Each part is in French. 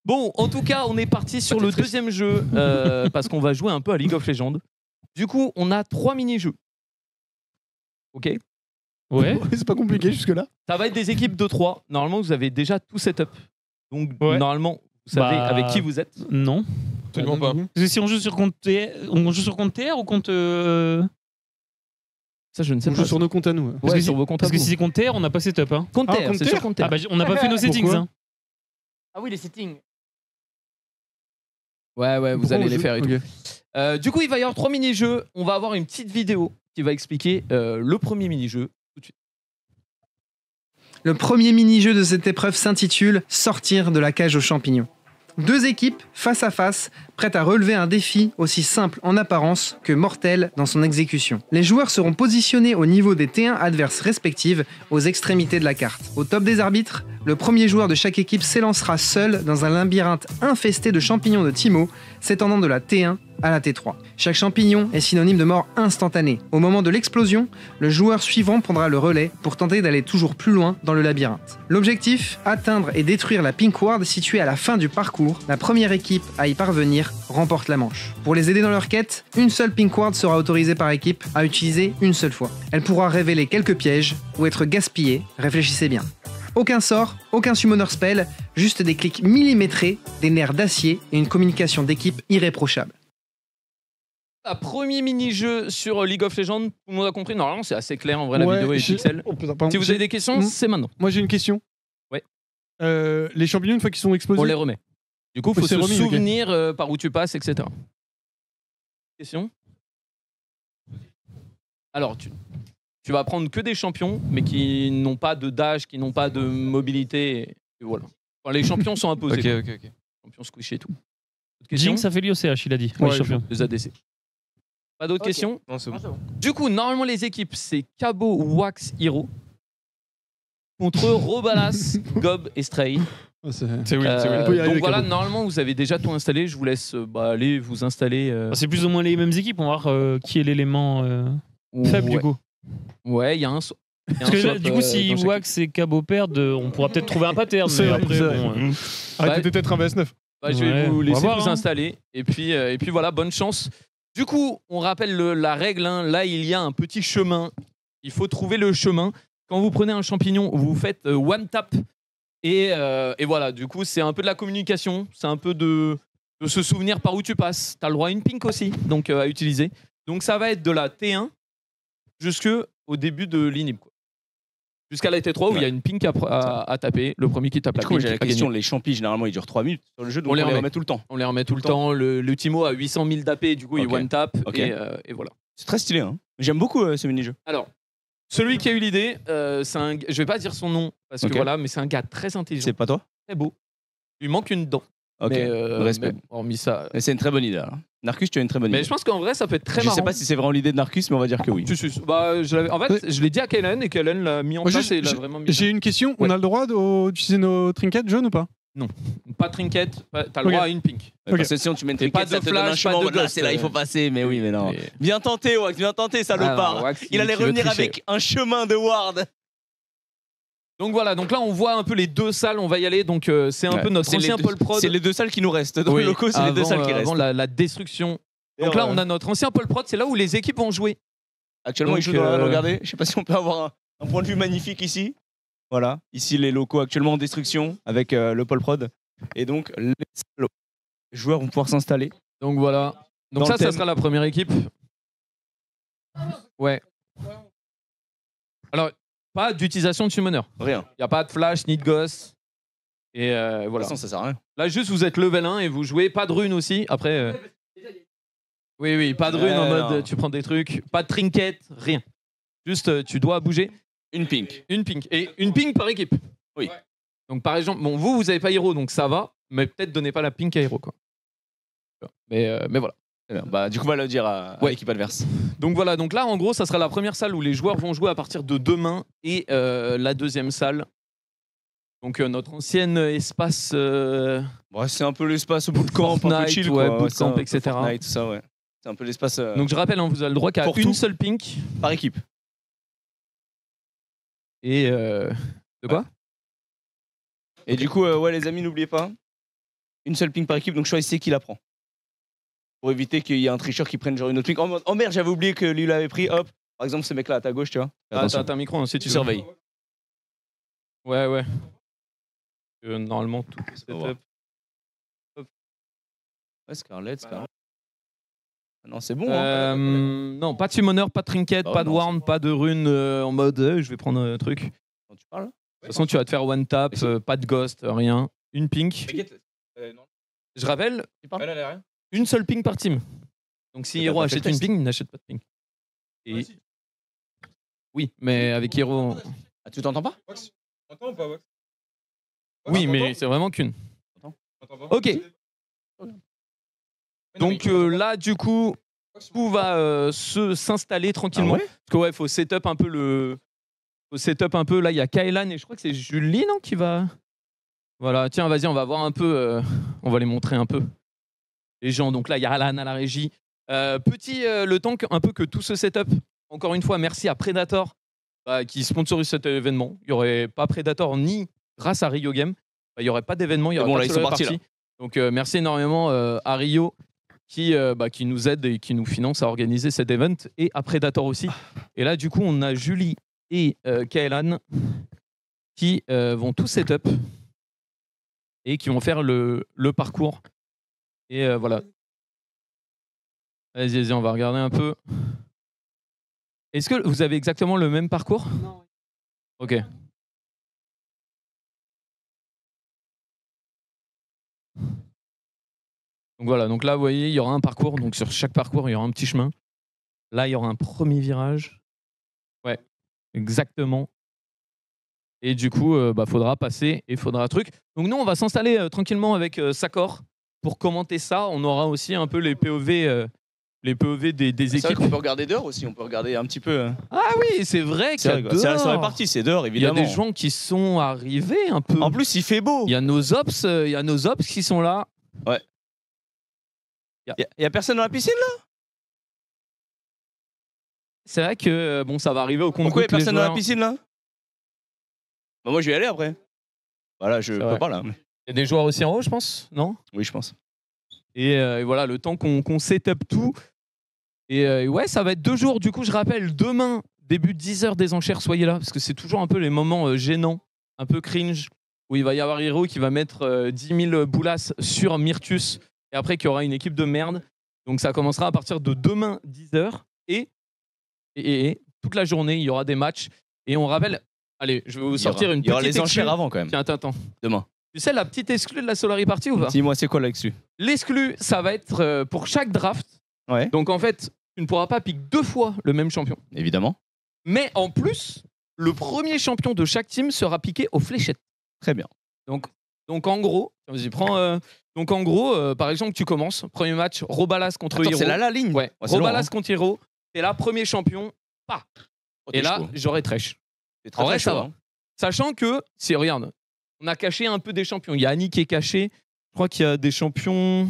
Bon, en tout cas, on est parti sur le deuxième jeu parce qu'on va jouer un peu à League of Legends. Du coup, on a 3 mini-jeux. Ok. Ouais. C'est pas compliqué jusque-là. Ça va être des équipes de 3. Normalement, vous avez déjà tout setup. Donc, normalement, vous savez avec qui vous êtes. Non. Absolument pas. Parce que si on joue sur compte TR, on joue sur compte TR ou compte. Ça, je ne sais On pas. joue sur nos comptes à nous. Ouais, sur vos comptes. Parce que si c'est compte TR, on n'a pas setup. Hein. Compte TR, compte c'est TR. sur compte TR. Ah bah, on n'a pas fait nos settings. Pourquoi Hein. Ah oui, les settings. Ouais, vous allez les faire et tout. Du coup, il va y avoir 3 mini-jeux. On va avoir une petite vidéo qui va expliquer le premier mini-jeu tout de suite. Le premier mini-jeu de cette épreuve s'intitule « Sortir de la cage aux champignons ». 2 équipes face à face, prêtes à relever un défi aussi simple en apparence que mortel dans son exécution. Les joueurs seront positionnés au niveau des T1 adverses respectives aux extrémités de la carte. Au top des arbitres, le premier joueur de chaque équipe s'élancera seul dans un labyrinthe infesté de champignons de Timo, s'étendant de la T1 à la T3. Chaque champignon est synonyme de mort instantanée. Au moment de l'explosion, le joueur suivant prendra le relais pour tenter d'aller toujours plus loin dans le labyrinthe. L'objectif, atteindre et détruire la Pink Ward située à la fin du parcours. La première équipe à y parvenir remporte la manche. Pour les aider dans leur quête, une seule Pink Ward sera autorisée par équipe à utiliser une seule fois. Elle pourra révéler quelques pièges ou être gaspillée, réfléchissez bien. Aucun sort, aucun summoner spell, juste des clics millimétrés, des nerfs d'acier et une communication d'équipe irréprochable. Premier mini-jeu sur League of Legends, tout le monde a compris. Normalement, c'est assez clair en vrai, la vidéo est pixel. Si vous avez des questions, c'est maintenant. Moi, j'ai une question. Ouais. Les champignons, une fois qu'ils sont explosés, On les remet. Du coup, il faut se remis, souvenir par où tu passes, etc. Question. Alors, tu vas prendre que des champions, mais qui n'ont pas de dash, qui n'ont pas de mobilité. Et voilà. Enfin, les champions sont imposés. Ok. Champions squishy et tout. Autre question. Jinx, ça fait l'IOCH, il a dit. Ouais, Ouais, champion. Deux ADC. Pas d'autres questions? Non, c'est bon. Du coup, normalement, les équipes, c'est Cabo, Wax, Hero. Contre Robalas, Gob et Stray. C'est oui. On peut y arriver, Donc voilà, Cabo. normalement, vous avez déjà tout installé. Je vous laisse aller vous installer. C'est plus ou moins les mêmes équipes. On va voir qui est l'élément faible du coup. Ouais, il y a un. Parce que là, du coup, si Wax et Cabo perdent, on pourra peut-être trouver un pattern. C'est Mais vrai, après, c'est vrai. bon, Arrêtez peut-être un VS9. Bah, je vais vous on va laisser voir, vous hein. installer. Et puis voilà, bonne chance. Du coup, on rappelle la règle. Hein. Là, il y a un petit chemin. Il faut trouver le chemin. Quand vous prenez un champignon, vous faites one tap. Et voilà, du coup, c'est un peu de la communication. C'est un peu de se souvenir par où tu passes. Tu as le droit à une pink aussi, donc à utiliser. Donc ça va être de la T1 jusqu'au début de l'inhib. Jusqu'à la T3 où il y a une pink à taper. Le premier qui tape la Du coup, pink. j'ai la a question, gagné. les champis, généralement, ils durent 3 minutes sur le jeu, donc On les on les remet. remet tout le temps. On les remet tout le temps. Le Timo a 800 000 d'AP, du coup, il Ok. one tap. Ok. Et voilà. C'est très stylé, hein. J'aime beaucoup ce mini-jeu. Alors, celui qui a eu l'idée, je vais pas dire son nom, parce que Ok. voilà, mais c'est un gars très intelligent, C'est pas toi? très beau. Il lui manque une dent. Ok, Mais, respect. mais hormis ça. Mais c'est une très bonne idée, alors. Narcus, tu as une très bonne Mais idée. je pense qu'en vrai, ça peut être très Je marrant. sais pas si c'est vraiment l'idée de Narcus, mais on va dire que oui. Bah, en fait, je l'ai dit à Kellen et Kellen l'a mis en Moi, place et il l'a vraiment mis. J'ai une question. Ouais. On a le droit d'utiliser nos trinkets jaunes ou pas? Non, pas trinket, t'as le droit à une pink. Parce que sinon, tu mets une Et pas trinquette, ça de te donne un flash, pas chemin. de Voilà, ghost, c'est là, il faut passer. Mais oui, mais non. Mais- Bien tenté, Wax, bien tenté, salopard. Ah, Wax, Il allait qui veut revenir tricher. avec un chemin de ward. Donc voilà, donc là on voit un peu les deux salles, on va y aller. Donc c'est un peu notre C'est les ancien deux- Paul Prod. C'est les deux salles qui nous restent. Dans Oui, le loco, c'est les deux avant, salles qui avant restent. la destruction. Donc là, on a notre ancien Paul Prod, c'est là où les équipes vont jouer. Actuellement, Donc, ils jouent dans la. Regardez, je sais pas si on peut avoir un point de vue magnifique ici. Voilà, ici les locaux actuellement en destruction avec le Paul Prod. Et donc, les joueurs vont pouvoir s'installer. Donc voilà. Donc Dans ça le thème. sera la première équipe. Ouais. Alors, pas d'utilisation de summoner. Rien. Il n'y a pas de flash ni de ghost. Et De toute voilà. façon, ça sert à rien. Là, juste, vous êtes level 1 et vous jouez. Pas de rune aussi. Après. Oui, pas de rune en mode non. tu prends des trucs. Pas de trinket, rien. Juste, tu dois bouger. Une pink. Une pink. Et une pink par équipe. Oui. Donc par exemple, bon, vous n'avez pas Hero, donc ça va. Mais peut-être donnez pas la pink à Hero, quoi. Mais voilà. Très bien. Bah, du coup, on va le dire à l'équipe adverse. Donc voilà, donc là en gros ça sera la première salle où les joueurs vont jouer à partir de demain et la deuxième salle. Donc notre ancienne espace Ouais, c'est un peu l'espace bootcamp, un peu Fortnite, chill, ouais, quoi. bootcamp, C'est un peu etc. Fortnite, tout ça, ouais. C'est un peu l'espace donc je rappelle, hein, vous avez le droit qu'à Pour une tout. seule pink par équipe. et de quoi Et du coup, ouais, les amis, n'oubliez pas. une seule ping par équipe, donc choisissez qui la prend. Pour éviter qu'il y ait un tricheur qui prenne genre une autre ping. Oh merde, j'avais oublié que lui l'avait pris. Hop. Par exemple, ce mec-là à ta gauche, tu vois. Ah, t'as un micro, hein, si tu surveilles. Ouais. Normalement, tout est setup. Ouais, Scarlett. Non, c'est bon. Non, pas de summoner, pas de trinket, Bah ouais, pas de non, warn, pas de rune en mode je vais prendre un truc. De Quand tu parles. toute façon, tu vas te faire one tap, pas de ghost, rien. Une pink. Je rappelle, une seule ping par team. Donc si Mais Hero t'as pas fait achète le une test. ping, il n'achète pas de ping. Et... Oui, mais avec Hero. Ah, tu t'entends pas? Oui, mais c'est vraiment qu'une. Ok. Donc là, du coup, tout va s'installer tranquillement. Ah ouais. Parce que ouais, faut setup un peu le. Faut setup un peu. Là, il y a Kailan et je crois que c'est Julie, non, qui va. Voilà, tiens, vas-y, on va voir un peu. On va les montrer un peu. Les gens. Donc là, il y a Alan à la régie. Le temps un peu que tout ce setup. Encore une fois, merci à Predator qui sponsorise cet événement. Il n'y aurait pas Predator ni grâce à Rio Game. Il n'y aurait pas d'événement, il y aurait bon, pas là, de ils sont Solar partis, Party. Donc merci énormément à Rio qui nous aide et qui nous finance à organiser cet event et à Predator aussi. Et là, du coup, on a Julie et Kaelan qui vont tout setup et qui vont faire le parcours. Et voilà. Vas-y, on va regarder un peu. Est-ce que vous avez exactement le même parcours? Non. Ok. Donc voilà, donc là, vous voyez, il y aura un parcours. Donc sur chaque parcours, il y aura un petit chemin. Là, il y aura un premier virage. Ouais, exactement. Et du coup, faudra passer et faudra truc. Donc nous, on va s'installer tranquillement avec Sakor pour commenter ça. On aura aussi un peu les POV des C'est vrai équipes. qu'on peut regarder dehors aussi. On peut regarder un petit peu. Ah oui, c'est vrai qu'il y a C'est dehors. réparti, c'est dehors Il y a évidemment. des gens qui sont arrivés un peu. En plus, il fait beau. Il y a nos ops qui sont là. Il y a personne dans la piscine là? C'est vrai que ça va arriver au compte. Pourquoi il y a personne dans la piscine là? Bah, moi, je vais y aller après. Voilà, je C'est peux vrai. pas là. Il y a des joueurs aussi en haut, je pense, non? Oui, je pense. Et voilà, le temps qu'on setup tout. Et ouais, ça va être 2 jours. Du coup, je rappelle, demain, début 10h des enchères, soyez là. Parce que c'est toujours un peu les moments gênants, un peu cringe, où il va y avoir Hero qui va mettre 10 000 boulasses sur Myrtus. Et après, qu'il y aura une équipe de merde. Donc ça commencera à partir de demain 10h. Et toute la journée, il y aura des matchs. Et on rappelle, allez, je vais vous sortir une Il y aura petite les exclue. enchères avant quand même. Tiens, attends. Demain. Tu sais la petite exclue de la Solari Party ou pas? Dis-moi, c'est quoi là-dessus? L'exclu, ça va être pour chaque draft. Ouais. Donc en fait, tu ne pourras pas piquer 2 fois le même champion. Évidemment. Mais en plus, le premier champion de chaque team sera piqué aux fléchettes. Très bien. Donc en gros, vas-y, prends. Donc en gros, par exemple, tu commences, premier match, Robalas contre Attends, Hero. c'est là la ligne. Ouais, c'est long, Robalas hein. contre Hero. Et là, premier champion, pas. Oh, Et t'es là, chaud. j'aurai Trèche. C'est très, En vrai, très ça chaud, va. hein. Sachant que, si regarde, on a caché un peu des champions. Il y a Annie qui est caché. Je crois qu'il y a des champions.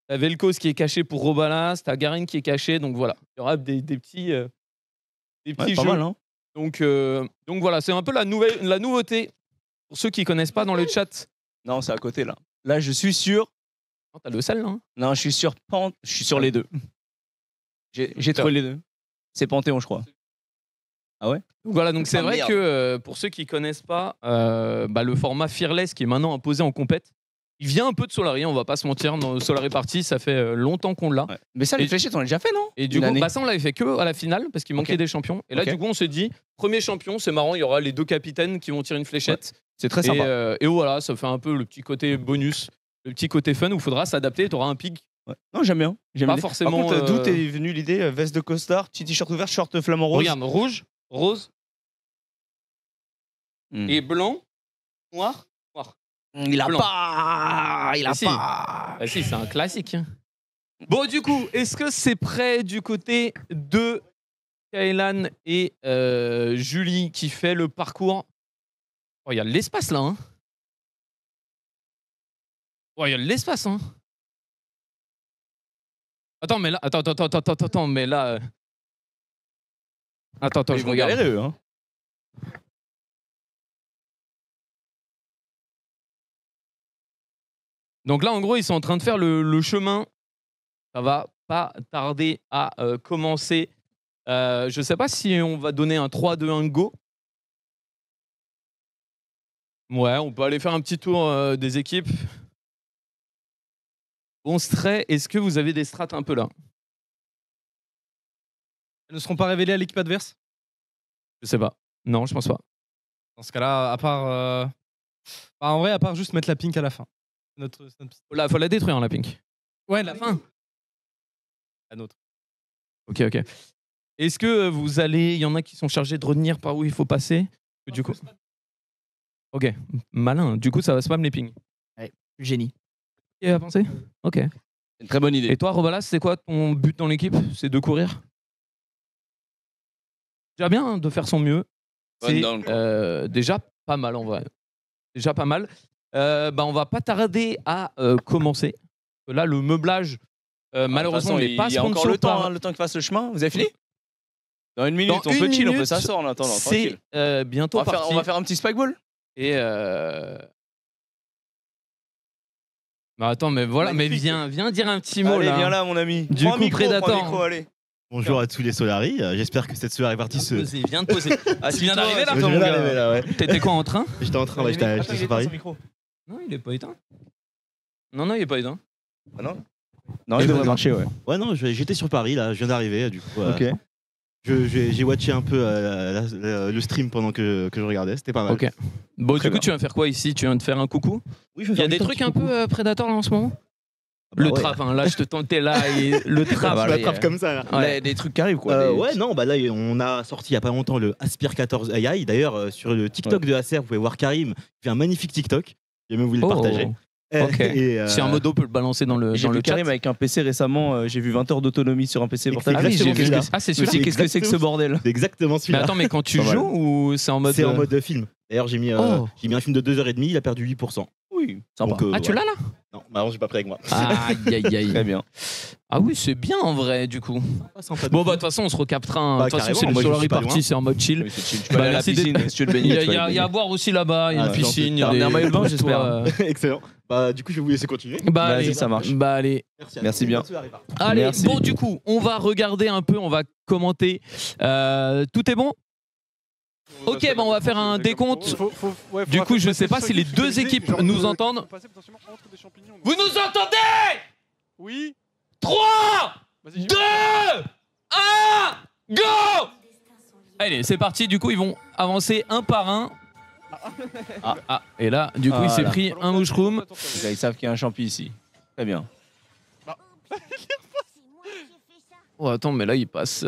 T'as Velkos qui est caché pour Robalas. T'as Garen qui est caché. Donc voilà, il y aura des petits Ouais, jeux. pas mal, hein. Donc voilà, c'est un peu la nouveauté. Pour ceux qui connaissent pas dans le chat. Non, c'est à côté là. Là, je suis sûr. Oh, t'as le sel là, hein. Non, je suis sur Je suis sur les deux. J'ai trouvé les deux. C'est Panthéon, je crois. Ah ouais? Donc voilà, donc c'est Ah, vrai merde. que pour ceux qui connaissent pas, le format Fearless qui est maintenant imposé en compète, il vient un peu de Solari, on va pas se mentir. Dans Solari Party, ça fait longtemps qu'on l'a. Ouais. Mais ça, les Et- fléchettes, on l'a déjà fait, non? Et du Une coup, année. ça on l'avait fait que à la finale parce qu'il manquait Ok. des champions. Et là, Ok. du coup, on s'est dit, premier champion, c'est marrant, il y aura les 2 capitaines qui vont tirer une fléchette. C'est très sympa. Et voilà, ça fait un peu le petit côté bonus, le petit côté fun où il faudra s'adapter. Tu auras un pic. Ouais. Non, j'aime bien. J'aime Pas bien. forcément, Par contre, d'où t'es venue l'idée veste de costard, petit t-shirt ouvert, short flamant rose? Regarde, rouge, rose Hmm. et blanc, noir, noir. Il a blanc. pas. Il a Mais si. pas. Ah si, c'est un classique. hein. Bon, du coup, est-ce que c'est prêt du côté de Kailan et Julie qui fait le parcours? Oh, il y a de l'espace là. Hein. Oh, il y a de l'espace. Hein. Attends, mais là, attends, mais là. Attends, Ils je vont regarde. galérer, eux, hein. Donc là, en gros, ils sont en train de faire le chemin. Ça va pas tarder à commencer. Je sais pas si on va donner un 3, 2, 1, go. Ouais, on peut aller faire un petit tour des équipes. Bon, Stray, est-ce que vous avez des strats un peu là? Elles ne seront pas révélées à l'équipe adverse? Je sais pas. Non, je pense pas. Dans ce cas-là, à part. En vrai, à part juste mettre la pink à la fin. Notre... Là, faut la détruire, hein, la pink. Ouais, la fin. La nôtre. Ok. Est-ce que vous allez... Il y en a qui sont chargés de retenir par où il faut passer? Du coup... Ok, malin. Du coup, ça va spam les pings. Ouais, génie. Qui a pensé? Ok. Une très bonne idée. Et toi, Robalas, c'est quoi ton but dans l'équipe? C'est de courir? Déjà bien hein, de faire son mieux. C'est déjà pas mal en vrai. Déjà pas mal. On va pas tarder à commencer. Là, le meublage, malheureusement, il n'est pas il y a encore sponsor le temps, par- hein, le temps qu'il fasse le chemin. Vous avez fini? Dans une minute, Dans on peut une chill, on peut minute, s'asseoir en attendant. C'est tranquille. bientôt On parti. va faire un petit spike ball. Et bah attends, mais voilà, mais viens dire un petit mot Allez, là. viens là, mon ami. Du Prends coup, un micro, Predator. prends un micro, allez. Bonjour à tous les Solari, j'espère que cette soirée partie se... Viens de poser. Ah, tu viens d'arriver là, Je viens d'arriver là, ouais. T'étais quoi en train? J'étais en train, ouais, j'étais sur Paris. Non, il est pas éteint. Non, il est pas éteint. Ah non? Non, il devrait marcher, ouais. Ouais, non, j'étais sur Paris là, je viens d'arriver, du coup. Ok. J'ai watché un peu le stream pendant que je regardais, c'était pas mal. Ok. Bon, Très du coup, tu viens faire quoi ici? Tu viens de faire un coucou? Oui, je Il y a des trucs un peu Predator là en ce moment? Bah Le ouais. trap, hein, là je te tentais là et le trap. Ah bah, Je là, l'attrape comme ça là. Ouais. Des trucs qui arrivent, quoi. Ouais, non, bah là, on a sorti il y a pas longtemps le Aspire 14 AI. D'ailleurs, sur le TikTok de Acer, vous pouvez voir Karim, il fait un magnifique TikTok. J'ai même voulu le Oh. partager. Ok. Et, Si un modo peut le balancer dans le J'ai vu chat. Karim avec un PC récemment, j'ai vu 20 heures d'autonomie sur un PC portable. Ah oui, j'ai vu. celui-là. Ah, c'est Je me suis celui-là. dit, qu'est-ce que c'est que ce bordel? C'est exactement Mais celui-là. attends, mais quand tu Pas mal. joues ou c'est en mode. C'est en mode film. D'ailleurs, j'ai mis un film de 2h30, il a perdu 8%. Oui, sympa. Donc, Ah, tu l'as là? Non, malheureusement, j'ai pas pris avec moi. Aïe. Très bien. Ah oui, c'est bien en vrai, du coup. Pas sympa. Bon, bah, de toute façon, on se recaptera. hein. Bah, De toute façon, carrément, c'est le moi, je Solari suis pas Party, loin. c'est en mode chill. Oui, c'est chill. Tu peux Bah, aller à la merci piscine si tu veux te baigner. Il y tu vas a aller à boire aussi là-bas, il y a Ah, une piscine. Il y T'as a ramené un des. maillot de bain, pour j'espère. toi, Excellent. Bah, du coup, je vais vous laisser continuer. Bah, Vas-y, allez. ça marche. Bah, allez. Merci bien. Allez, Merci. bon, du coup, on va regarder un peu, on va commenter. Tout est bon? Ok, bon, on va faire un décompte. Du coup, je sais pas si les deux équipes nous entendent. Vous nous entendez? Oui. 3, 2, 1, go! Allez, c'est parti. Du coup, ils vont avancer un par un. Et là, du coup, il s'est Voilà. pris un mushroom. Les gars, ils savent qu'il y a un champi ici. Très bien. Oh, attends, mais là, il passe.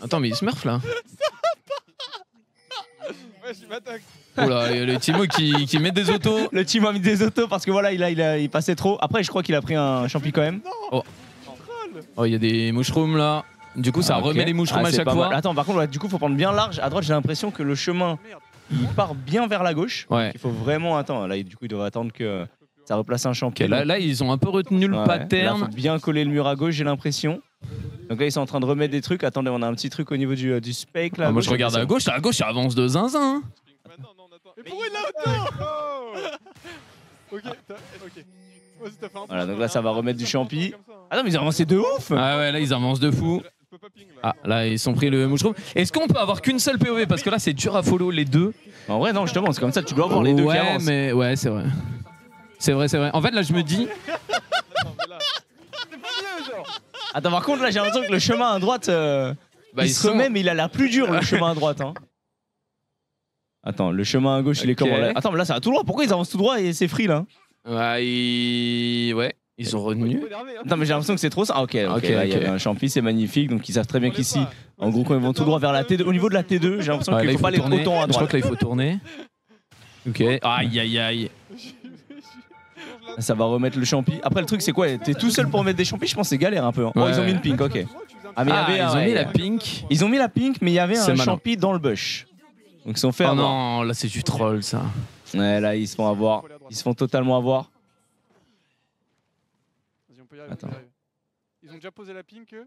Attends, mais il smurf là. Oh là, il y a le Timo qui met des autos. Le team a mis des autos parce que voilà, il passait trop. Après, je crois qu'il a pris un champi quand même. Oh, il y a des mushrooms là. Du coup, ça Ah, ok. remet les mushrooms à c'est chaque pas fois. mal. Attends, par contre, ouais, du coup, faut prendre bien large. À droite, j'ai l'impression que le chemin, il part bien vers la gauche. Ouais. Il faut vraiment attendre. Là, du coup, il devrait attendre que ça replace un champi. Ok, là, ils ont un peu retenu le Ouais. pattern. Là, faut bien coller le mur à gauche, j'ai l'impression. Donc là, ils sont en train de remettre des trucs. Attendez, on a un petit truc au niveau du spike là. Ah, moi, je regarde à gauche, ça avance de zinzin. hein. Mais pourquoi il l'a autant? Ok, ok. Vas-y, t'as fait un Voilà, truc, donc là, ça va remettre du champi. comme ça, hein. Ah non, mais ils ont avancé de ouf. Ah ouais, là, ils avancent de fou. Je peux pas ping, là. Ah, là, ils sont pris le mushroom. Est-ce qu'on peut avoir qu'une seule POV? Parce que là, c'est dur à follow les deux. En vrai, non, justement, c'est comme ça. Tu dois voir les deux qui Ouais, avancent. mais ouais, c'est vrai. C'est vrai. En fait, là, je me dis. Non, mais là, c'est pas bien, genre. Attends, par contre, là, j'ai l'impression que le chemin à droite, Bah, il se remet, mais il a l'air plus dur, le chemin à droite. Hein. Attends, le chemin à gauche, il est Ok. comment là? Attends, mais là, ça va tout droit. Pourquoi ils avancent tout droit et c'est free là? Ouais, ils ont retenu. Faut énerver, hein. Attends, mais j'ai l'impression que c'est trop ça. Ah, ok, Ok, là, il y ok. avait un champi, c'est magnifique. Donc, ils savent très bien qu'ici, en gros, quand ils vont tout droit vers la T2, au niveau de la T2, j'ai l'impression Ouais, qu'il là, faut pas aller tourner. autant à Je crois droite. que là, il faut tourner. Ok. Aïe. Ça va remettre le champi. Après, le truc, c'est quoi? T'es tout seul pour mettre des champis? Je pense que c'est galère un peu. Hein. Oh, Ouais. ils ont mis une pink, ok. Ah, mais il y avait Ils ont ouais, mis la pink. Ils ont mis la pink, mais il y avait C'est un malin. champi dans le bush. Donc, ils sont fait Oh avoir. non, là, c'est du troll, ça. Ouais, là, ils se font avoir. Ils se font totalement avoir. Vas-y, on peut y arriver. Attends. on peut y arriver. Ils ont déjà posé la ping que.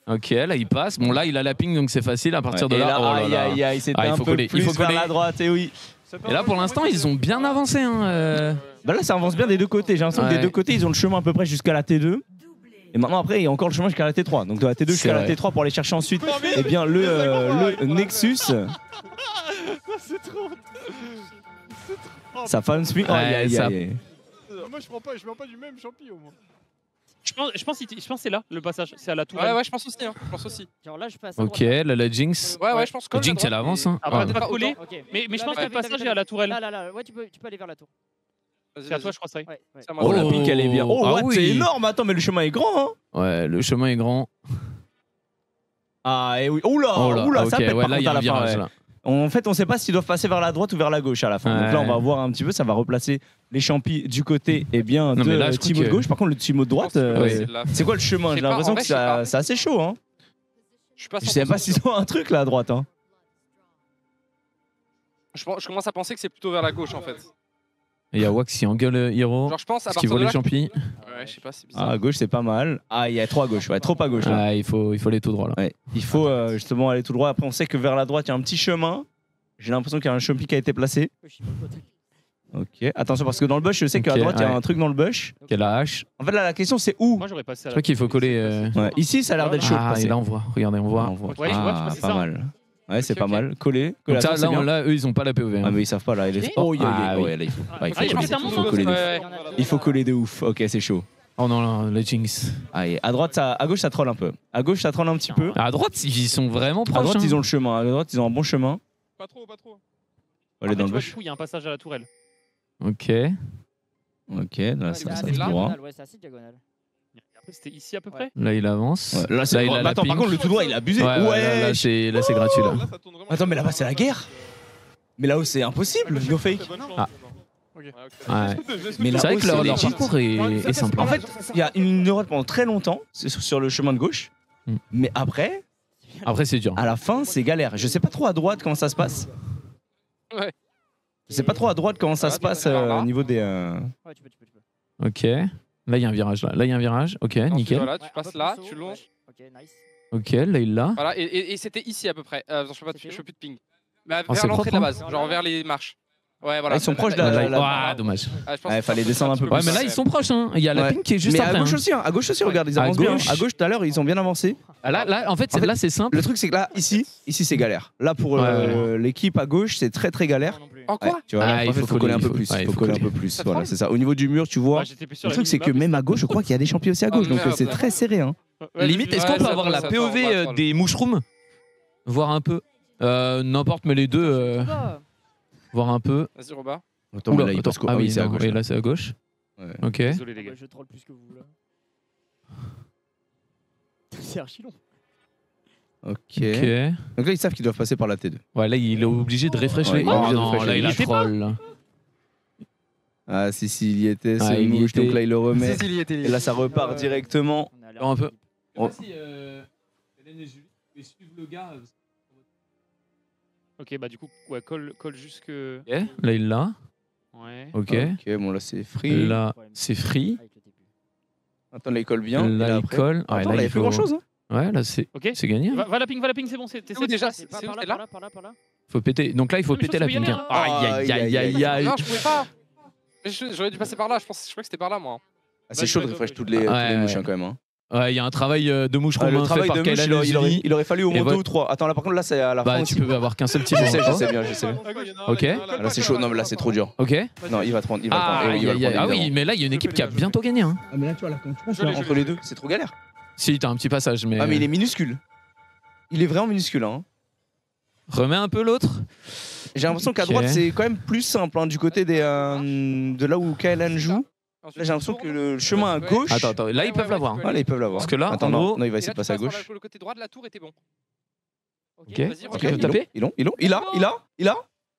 Ok, là, il passe. Bon, là, il a la ping, donc c'est facile. À partir de Ouais, et là, là, oh là là. aïe, c'était Ah, il un faut peu coller, il plus faut vers coller. la droite, et oui. Et là, pour l'instant, ils ont bien avancé. Hein, Bah là, ça avance bien des deux côtés. J'ai l'impression que des deux côtés, ils ont le chemin à peu près jusqu'à la T2. Et maintenant, après, il y a encore le chemin jusqu'à la T3. Donc de la T2 jusqu'à la T3 pour aller chercher ensuite eh bien, le Nexus. C'est trop. Ça fan speed. Ouais, ça- Moi, je prends pas du même champi au moins. Je pense que c'est là le passage, c'est à la tourelle. Ouais, je pense aussi. Hein. Je pense aussi. Genre là, je passe. Ok, là, la Jinx. Ouais, je pense que La Jinx, elle avance. Hein. Après, Ah. t'es pas collé. Ok. Mais je pense que Là, le passage est à la tourelle. Là, ouais, tu peux aller vers la tour. C'est à toi, je crois, ça. Ouais. C'est à moi. Oh, la pique, elle est bien. Oh, Ah what, oui. c'est énorme. Attends, mais le chemin est grand. Hein. Ouais, le chemin est grand. Ah, et oui. Oula, Oh là, oula, ok, ça pète ouais, par là, il y contre a à un la fin. virage. Ouais. Là. En fait, on sait pas s'ils doivent passer vers la droite ou vers la gauche à la fin. Donc là, on Ouais. va voir un petit peu. Ça va replacer les champis du côté bien, Non, mais de là, je crois Timo de que- gauche. Par contre, le Timo de droite, Ouais. c'est quoi le chemin? Je sais J'ai pas, l'impression en que vrai, je sais pas. c'est assez chaud. Hein. Je suis pas Je sais pas 100% s'ils ont un truc là à droite. Hein. Je commence à penser que c'est plutôt vers la gauche en fait. Il y a Wax qui engueule Hiro. Genre, je pense à Parce qu'il partir voit de les là. champis. Ouais, je sais pas, c'est bizarre. Ah, à gauche, c'est pas mal. Ah, il y a trop à gauche. Ouais, trop à gauche là. Ah, il faut aller tout droit là. Ouais. Il faut justement aller tout droit. Après, on sait que vers la droite, il y a un petit chemin. J'ai l'impression qu'il y a un champi qui a été placé. Ok. Attention, parce que dans le bush, je sais qu'à Ok, droite, il y a ouais. un truc dans le bush. Quelle la hache. En fait, là, la question, c'est où? Moi, j'aurais passé à Je la crois qu'il faut coller. Ouais. Ici, ça a l'air d'être chaud de Ah, passer. et là on voit. Regardez, on voit. On voit. Ouais, je vois, tu Ah, passes pas ça. mal. Ouais, c'est Ok, pas ok. mal. Coller. Donc ça, c'est bien. là, eux, ils ont pas la POV. Ah, Hein. mais ils savent pas là. Oh, Ah, oui. ouais, là, il faut. Ouais, il faut Ah, il y a coller. peut-être un Il faut moment, coller de ouf. Ouais. Il faut coller de ouf. Ok, c'est chaud. Oh non, non, la Jinx. Ah, et à droite, à gauche, ça troll un peu. À gauche, ça troll un petit peu. À droite, ils sont vraiment proches. À droite, hein. ils ont le chemin. À droite, ils ont un bon chemin. Pas trop, pas trop. On va aller Après, dans tu le vois, bush. du coup, il y a un passage à la tourelle. Ok. Ok, là, C'est ça assez tout droit. diagonal, ouais, c'est assez diagonal. Après, c'était ici à peu près. Là, il avance. Ouais, là, c'est. Là, il a la Attends, par pink. contre, le tout droit, il a abusé. Ouais, Ouais. là, c'est gratuit là. Là, ça tourne vraiment. Attends, mais là-bas, c'est la guerre. Mais là-haut, c'est impossible. No fake. Ah. Ok. Ouais. Mais là, C'est vrai haut, que leur legit. parcours est simple. En fait, il y a une ligne droite pendant très longtemps c'est sur le chemin de gauche. Hmm. Mais après, Après, c'est dur. à la fin, c'est galère. Je sais pas trop à droite comment ça se passe. Ouais. Je sais pas trop à droite comment ça Ouais, se tu peux passe faire là. au niveau des. Ouais, tu peux. Ok. Là, il y a un virage là. Là, il y a un virage. Ok, Ensuite, nickel. Voilà, tu Ouais, un passes peu là, plus haut, tu longes. ouais. Ok, nice. Ok, là, il l'a. Voilà, et c'était ici à peu près. Je fais plus de ping. Mais Oh, vers c'est l'entrée de la propre, base, genre vers les marches. Ouais, voilà. Ah, ils sont proches de Là, la- il- Ah, dommage. Ah, je pense Ouais, que fallait c'est descendre un peu petit Ouais, plus. mais là, ils sont proches. Hein. Il y a la Ouais. pink qui est juste Mais après. à gauche hein. aussi, hein. À gauche aussi, regarde, ils À avancent bien. gauche. À gauche, tout à l'heure, ils ont bien avancé. Ah, là, en fait, En fait, là, c'est simple. Le truc, c'est que là, ici, c'est galère. Là, pour Ouais. l'équipe à gauche, c'est très très galère. Non plus. En quoi Ouais, tu vois, Ah, là, il en fait, faut faut coller un peu coller, plus. ouais, Il il faut faut coller un coller. peu plus. Ça Voilà, troll c'est ça. Au niveau du mur, tu vois. Ouais, j'étais plus sûr Le la truc, c'est que minimap, même à c'était gauche, je crois qu'il y a des champions aussi à gauche. Oh, Donc merde. c'est très serré. Hein. Ouais, Limite, est-ce qu'on Ouais, peut ça avoir troll, la ça POV troll, ça troll. des mushrooms? Voir un peu. N'importe, mais les deux. Ah, Voir un peu. Vas-y, Roba. Attends, mais Oula, là, il attends. passe quoi Ah Ah oui, oui, c'est à non, gauche. oui, là. là, c'est à gauche. Ouais. Ok. Désolé, les gars. je troll plus que vous là. C'est archi long. Ok. Ok. Donc là, ils savent qu'ils doivent passer par la T2. Ouais, là, il est obligé de refresh Ouais, les. il est obligé de Oh non, refresh là, les- il a Il était pas. troll. là. Ah, si, il y était, Ah, c'est il y mouche. était. Donc là, il le remet. Si, il y était. Et là, ça repart directement. On a l'air Alors, un peu. Oh. Si Hélène et Julie pouvaient suivre le gars. Ok, bah du coup, ouais, colle jusque. Ok, là, il l'a. Ouais. Ok. Ok, bon, là, c'est free. Là, c'est free. avec le TP. Attends, là, il colle bien. Et Là, il après- colle. Ouais, Attends, là, là, il y il a plus faut. grand chose. Hein. Ouais, là, c'est Ok. gagné. Va la ping, c'est bon. T'es Où déjà C'est C'est pas où par là, C'est par là là, par là, par là. Faut péter. Donc là, il faut Non, mais péter je la pense que pink. c'est hein. bien, Aïe, aïe, aïe, aïe. Non, je pouvais pas. Mais j'aurais dû passer par là, je croyais que c'était par là, moi. Ah, c'est chaud de refresh toutes les Ouais, mouches ouais. hein, quand même. Hein. Ouais, il y a un travail de mouche Ah, le romain fait travail par de mouche, Kaylan et Julie. il aurait fallu au Et moins voilà. 2 ou 3. Attends, là, par contre, là, c'est à la fin Bah, aussi. tu peux avoir qu'un seul type. Je sais bien, je sais. Ok. Ah, là, c'est chaud. Non, mais là, c'est trop dur. Ok. Non, il va te prendre. Il va Ah, le prendre. aïe, Il va le aïe, prendre, aïe. Ah oui, évidemment. mais là, il y a une équipe qui a bientôt gagné. Hein. Ah, mais là, tu vois, là, quand tu passes Joli, entre les deux, c'est trop galère. Si, t'as un petit passage, mais. Ah, mais il est minuscule. Il est vraiment minuscule. Hein. Remets un peu l'autre. J'ai l'impression qu'à Ok. droite, c'est quand même plus simple. Hein, du côté de là où Kaylan joue. Là, j'ai l'impression que le chemin à gauche. Attends, là, ils peuvent l'avoir. Ah, là, ils peuvent l'avoir. Parce que là, Attends, en non, gros- non, il va Et essayer là, de passer à tu passes par gauche. Le côté droit de la tour était bon. Ok. Vas-y, Ok, regarde. vous tapez. Il a.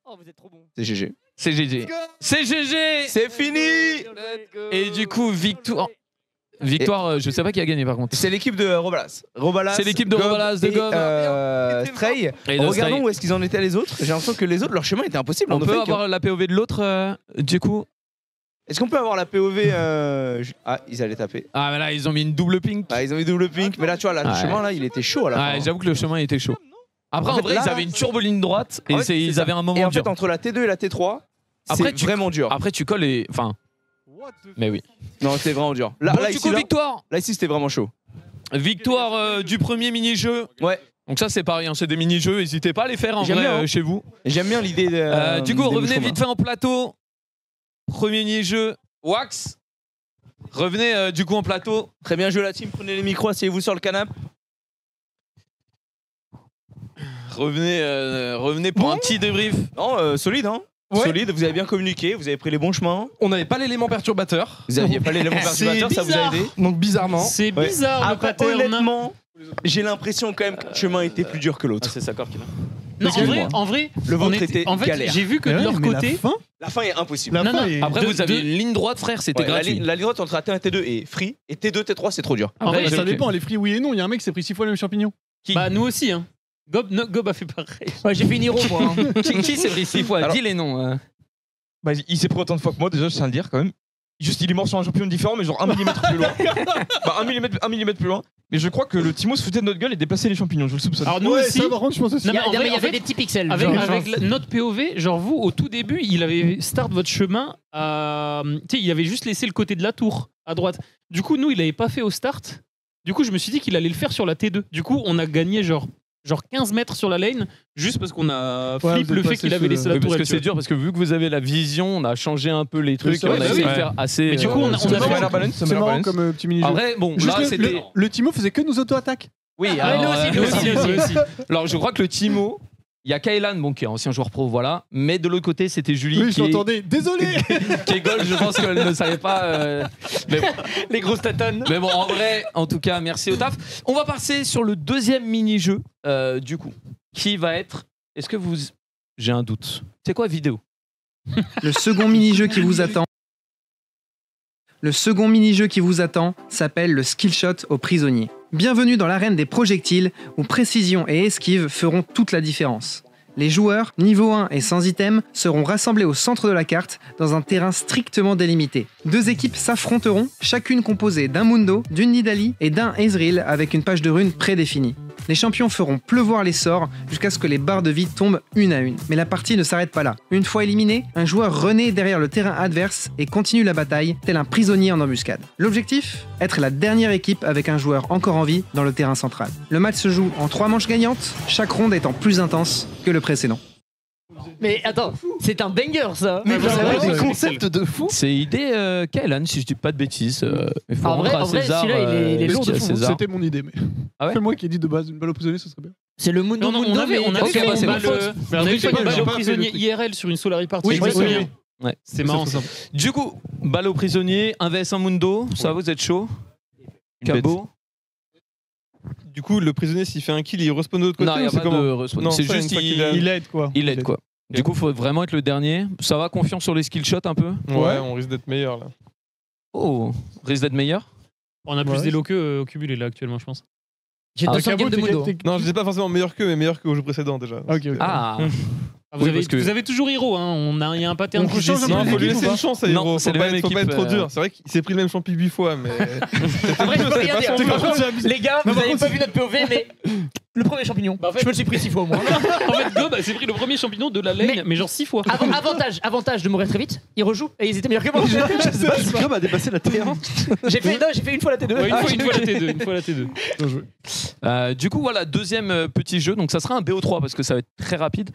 Oh, vous êtes trop bon. C'est GG. C'est GG. C'est GG. C'est fini. Let's go. Et du coup, victoire, je sais pas qui a gagné par contre. C'est l'équipe de Robalas. Robalas. C'est l'équipe de Gob Robalas, de et, Gob. Stray. Et de Regardons Stray. où est-ce qu'ils en étaient les autres. J'ai l'impression que les autres, leur chemin était impossible. On en peut no fake, hein. avoir la POV de l'autre, du coup. Est-ce qu'on peut avoir la POV Ah, ils allaient taper. Ah, mais là, ils ont mis une double pink. Ah, ils ont mis double pink. Mais là, tu vois, là, le Ouais. chemin, là, il était chaud à la fin. Ouais, j'avoue que le chemin était chaud. Après, en vrai, ils avaient une turbo ligne droite et ils avaient un moment Et en dur. fait, entre la T2 et la T3, Après, c'est vraiment dur. Après, tu colles et. Enfin. Mais oui. Non, c'était vraiment dur. Là, Bon, là, du ici, coup, là- victoire. Là, ici, c'était vraiment chaud. Victoire du premier mini-jeu. Ouais. Donc ça c'est pareil, hein, c'est des mini-jeux, n'hésitez pas à les faire en J'aime vrai bien, hein. chez vous. J'aime bien l'idée de. Du coup, des revenez mouchoirs. vite fait en plateau. Premier mini-jeu, Wax. Revenez du coup en plateau. Très bien joué la team, prenez les micros, asseyez-vous sur le canapé. Revenez pour un petit débrief. Non, solide, hein. Ouais. Solide, vous avez bien communiqué, vous avez pris les bons chemins. On n'avait pas l'élément perturbateur. Vous n'aviez pas l'élément perturbateur, ça vous a aidé. Donc bizarrement. C'est Ouais. bizarre le Après, pattern. honnêtement, j'ai l'impression quand même que le chemin était plus dur que l'autre. C'est ça corps qui l'a. Non, en vrai, Le on vôtre était en fait, galère. j'ai vu que de leur côté. La fin est impossible. Non, non. Après, vous aviez une ligne droite, frère, c'était Ouais, gratuit. la ligne droite entre T1 et T2 est free, et T2, T3, c'est trop dur. En vrai, Ça dépend, les free oui et non. Il y a un mec qui s'est pris 6 fois le même champignon. Bah, nous aussi, hein. Gob a fait pareil. Ouais, j'ai fait une hero, moi. hein. Qui s'est pris 6 fois? Alors- Dis les noms. Bah, il s'est pris autant de fois que moi, déjà, je tiens à le dire quand même. Juste, il est mort sur un champignon différent, mais genre 1 mm plus loin. Bah, 1 mm plus loin. Mais je crois que le Timo se foutait de notre gueule et déplaçait les champignons, je le soupçonne. Alors, nous Ouais, aussi. ça par contre, je pense aussi. Non, Il y mais en a- vrai, il y en avait fait, des petits pixels. Avec, genre, avec notre POV, genre vous, au tout début, il avait start votre chemin à. Tu sais, il avait juste laissé le côté de la tour à droite. Du coup, nous, il avait pas fait au start. Du coup, je me suis dit qu'il allait le faire sur la T2. Du coup, on a gagné genre 15 mètres sur la lane, juste parce qu'on a Ouais, flip vous le êtes fait passé qu'il avait sur- laissé la Oui, tour. parce que c'est dur, parce que vu que vous avez la vision, on a changé un peu les trucs, c'est et on vrai, a bah essayé oui. de faire assez. Mais du coup, on a C'est fait- marrant, c'est marrant comme petit mini-jeu. En vrai, bon, Juste là le- c'était. le Timo faisait que nous auto-attaque. Oui, Ah, alors, nous aussi. alors je crois que le Timo, il y a Kailan, bon, qui est ancien joueur pro, voilà, mais de l'autre côté c'était Julie Oui, je qui, est, l'entendais. Désolé. qui est goal, je pense qu'elle ne savait pas. Mais, Les grosses tatanes. mais bon, en vrai, en tout cas, merci au taf. On va passer sur le deuxième mini-jeu, du coup, qui va être. Est-ce que vous. J'ai un doute. C'est quoi vidéo? Le second mini-jeu qui vous attend. Le second mini-jeu qui vous attend s'appelle le skill shot au prisonnier. Bienvenue dans l'arène des projectiles où précision et esquive feront toute la différence. Les joueurs, niveau 1 et sans item, seront rassemblés au centre de la carte dans un terrain strictement délimité. Deux équipes s'affronteront, chacune composée d'un Mundo, d'une Nidalee et d'un Ezreal avec une page de runes prédéfinie. Les champions feront pleuvoir les sorts jusqu'à ce que les barres de vie tombent une à une. Mais la partie ne s'arrête pas là. Une fois éliminé, un joueur renaît derrière le terrain adverse et continue la bataille, tel un prisonnier en embuscade. L'objectif ? Être la dernière équipe avec un joueur encore en vie dans le terrain central. Le match se joue en 3 manches gagnantes, chaque ronde étant plus intense que le précédent. Mais attends, c'est un banger ça. Mais vous avez ouais, des concepts de fou. C'est idée Kailan, si je dis pas de bêtises. Il faut En rendre vrai- à en vrai, César. celui-là, il est ce lourd qu'il y a de à fou. César. C'était mon idée, mais. Ah ouais C'est moi qui ai dit de base une balle au prisonnier, ce serait bien. C'est le Mundo Non, non, Mundo, mais on avait Ok, fait bah, c'est une bon. balle, mais on avait fait une balle j'ai au pas fait prisonnier le truc. IRL sur une Solar Party. Oui, je me oui, souviens. oui. Ouais. C'est marrant Ça, ça. c'est simple. Du coup, balle au prisonnier, 1 vs 1 Mundo, ça va, vous êtes chaud? Cabot? Du coup, le prisonnier, s'il fait un kill, il respawn de l'autre côté Non, il n'y ou a c'est pas comment de respawn. Non, C'est ça, juste une fois qu'il a- Il aide quoi. il aide quoi. Du coup, il faut vraiment être le dernier. Ça va, confiance sur les skill shots un peu? Ouais, on risque d'être meilleur là. Oh, risque d'être meilleur? On a plus Ouais. d'élo que au cumulé là actuellement, je pense. J'ai Ah, 200 games de Mundo. Non, je dis pas forcément meilleur qu'eux, mais meilleur qu'au jeu précédent déjà. Ok, ok. Ah, Vous, Oui, avez, parce que- vous avez toujours Hero, hein. Il y a un pattern On qui se change un dessine. peu Non, faut lui l'équipe ou laisser pas une chance à Non, Hero. c'est Faut la pas même être équipe, trop dur. C'est vrai qu'il s'est pris le même champi 8 fois, mais. En vrai, je peux C'est rien pas dire. son- Les gars, Non, vous par avez contre, pas vu notre POV, mais le premier champignon. Bah, en fait- Je me le suis pris 6 fois au moins. En fait, Gob s'est pris le premier champignon de la lane, mais genre 6 fois. Avantage de mourir très vite. Ils rejouent et ils étaient meilleurs que moi. Gob a dépassé la T1. J'ai fait une fois la T2. Ouais, une fois la T2. Une fois la T2. Du coup, voilà, deuxième petit jeu. Donc, ça sera un BO3 parce que ça va être très rapide.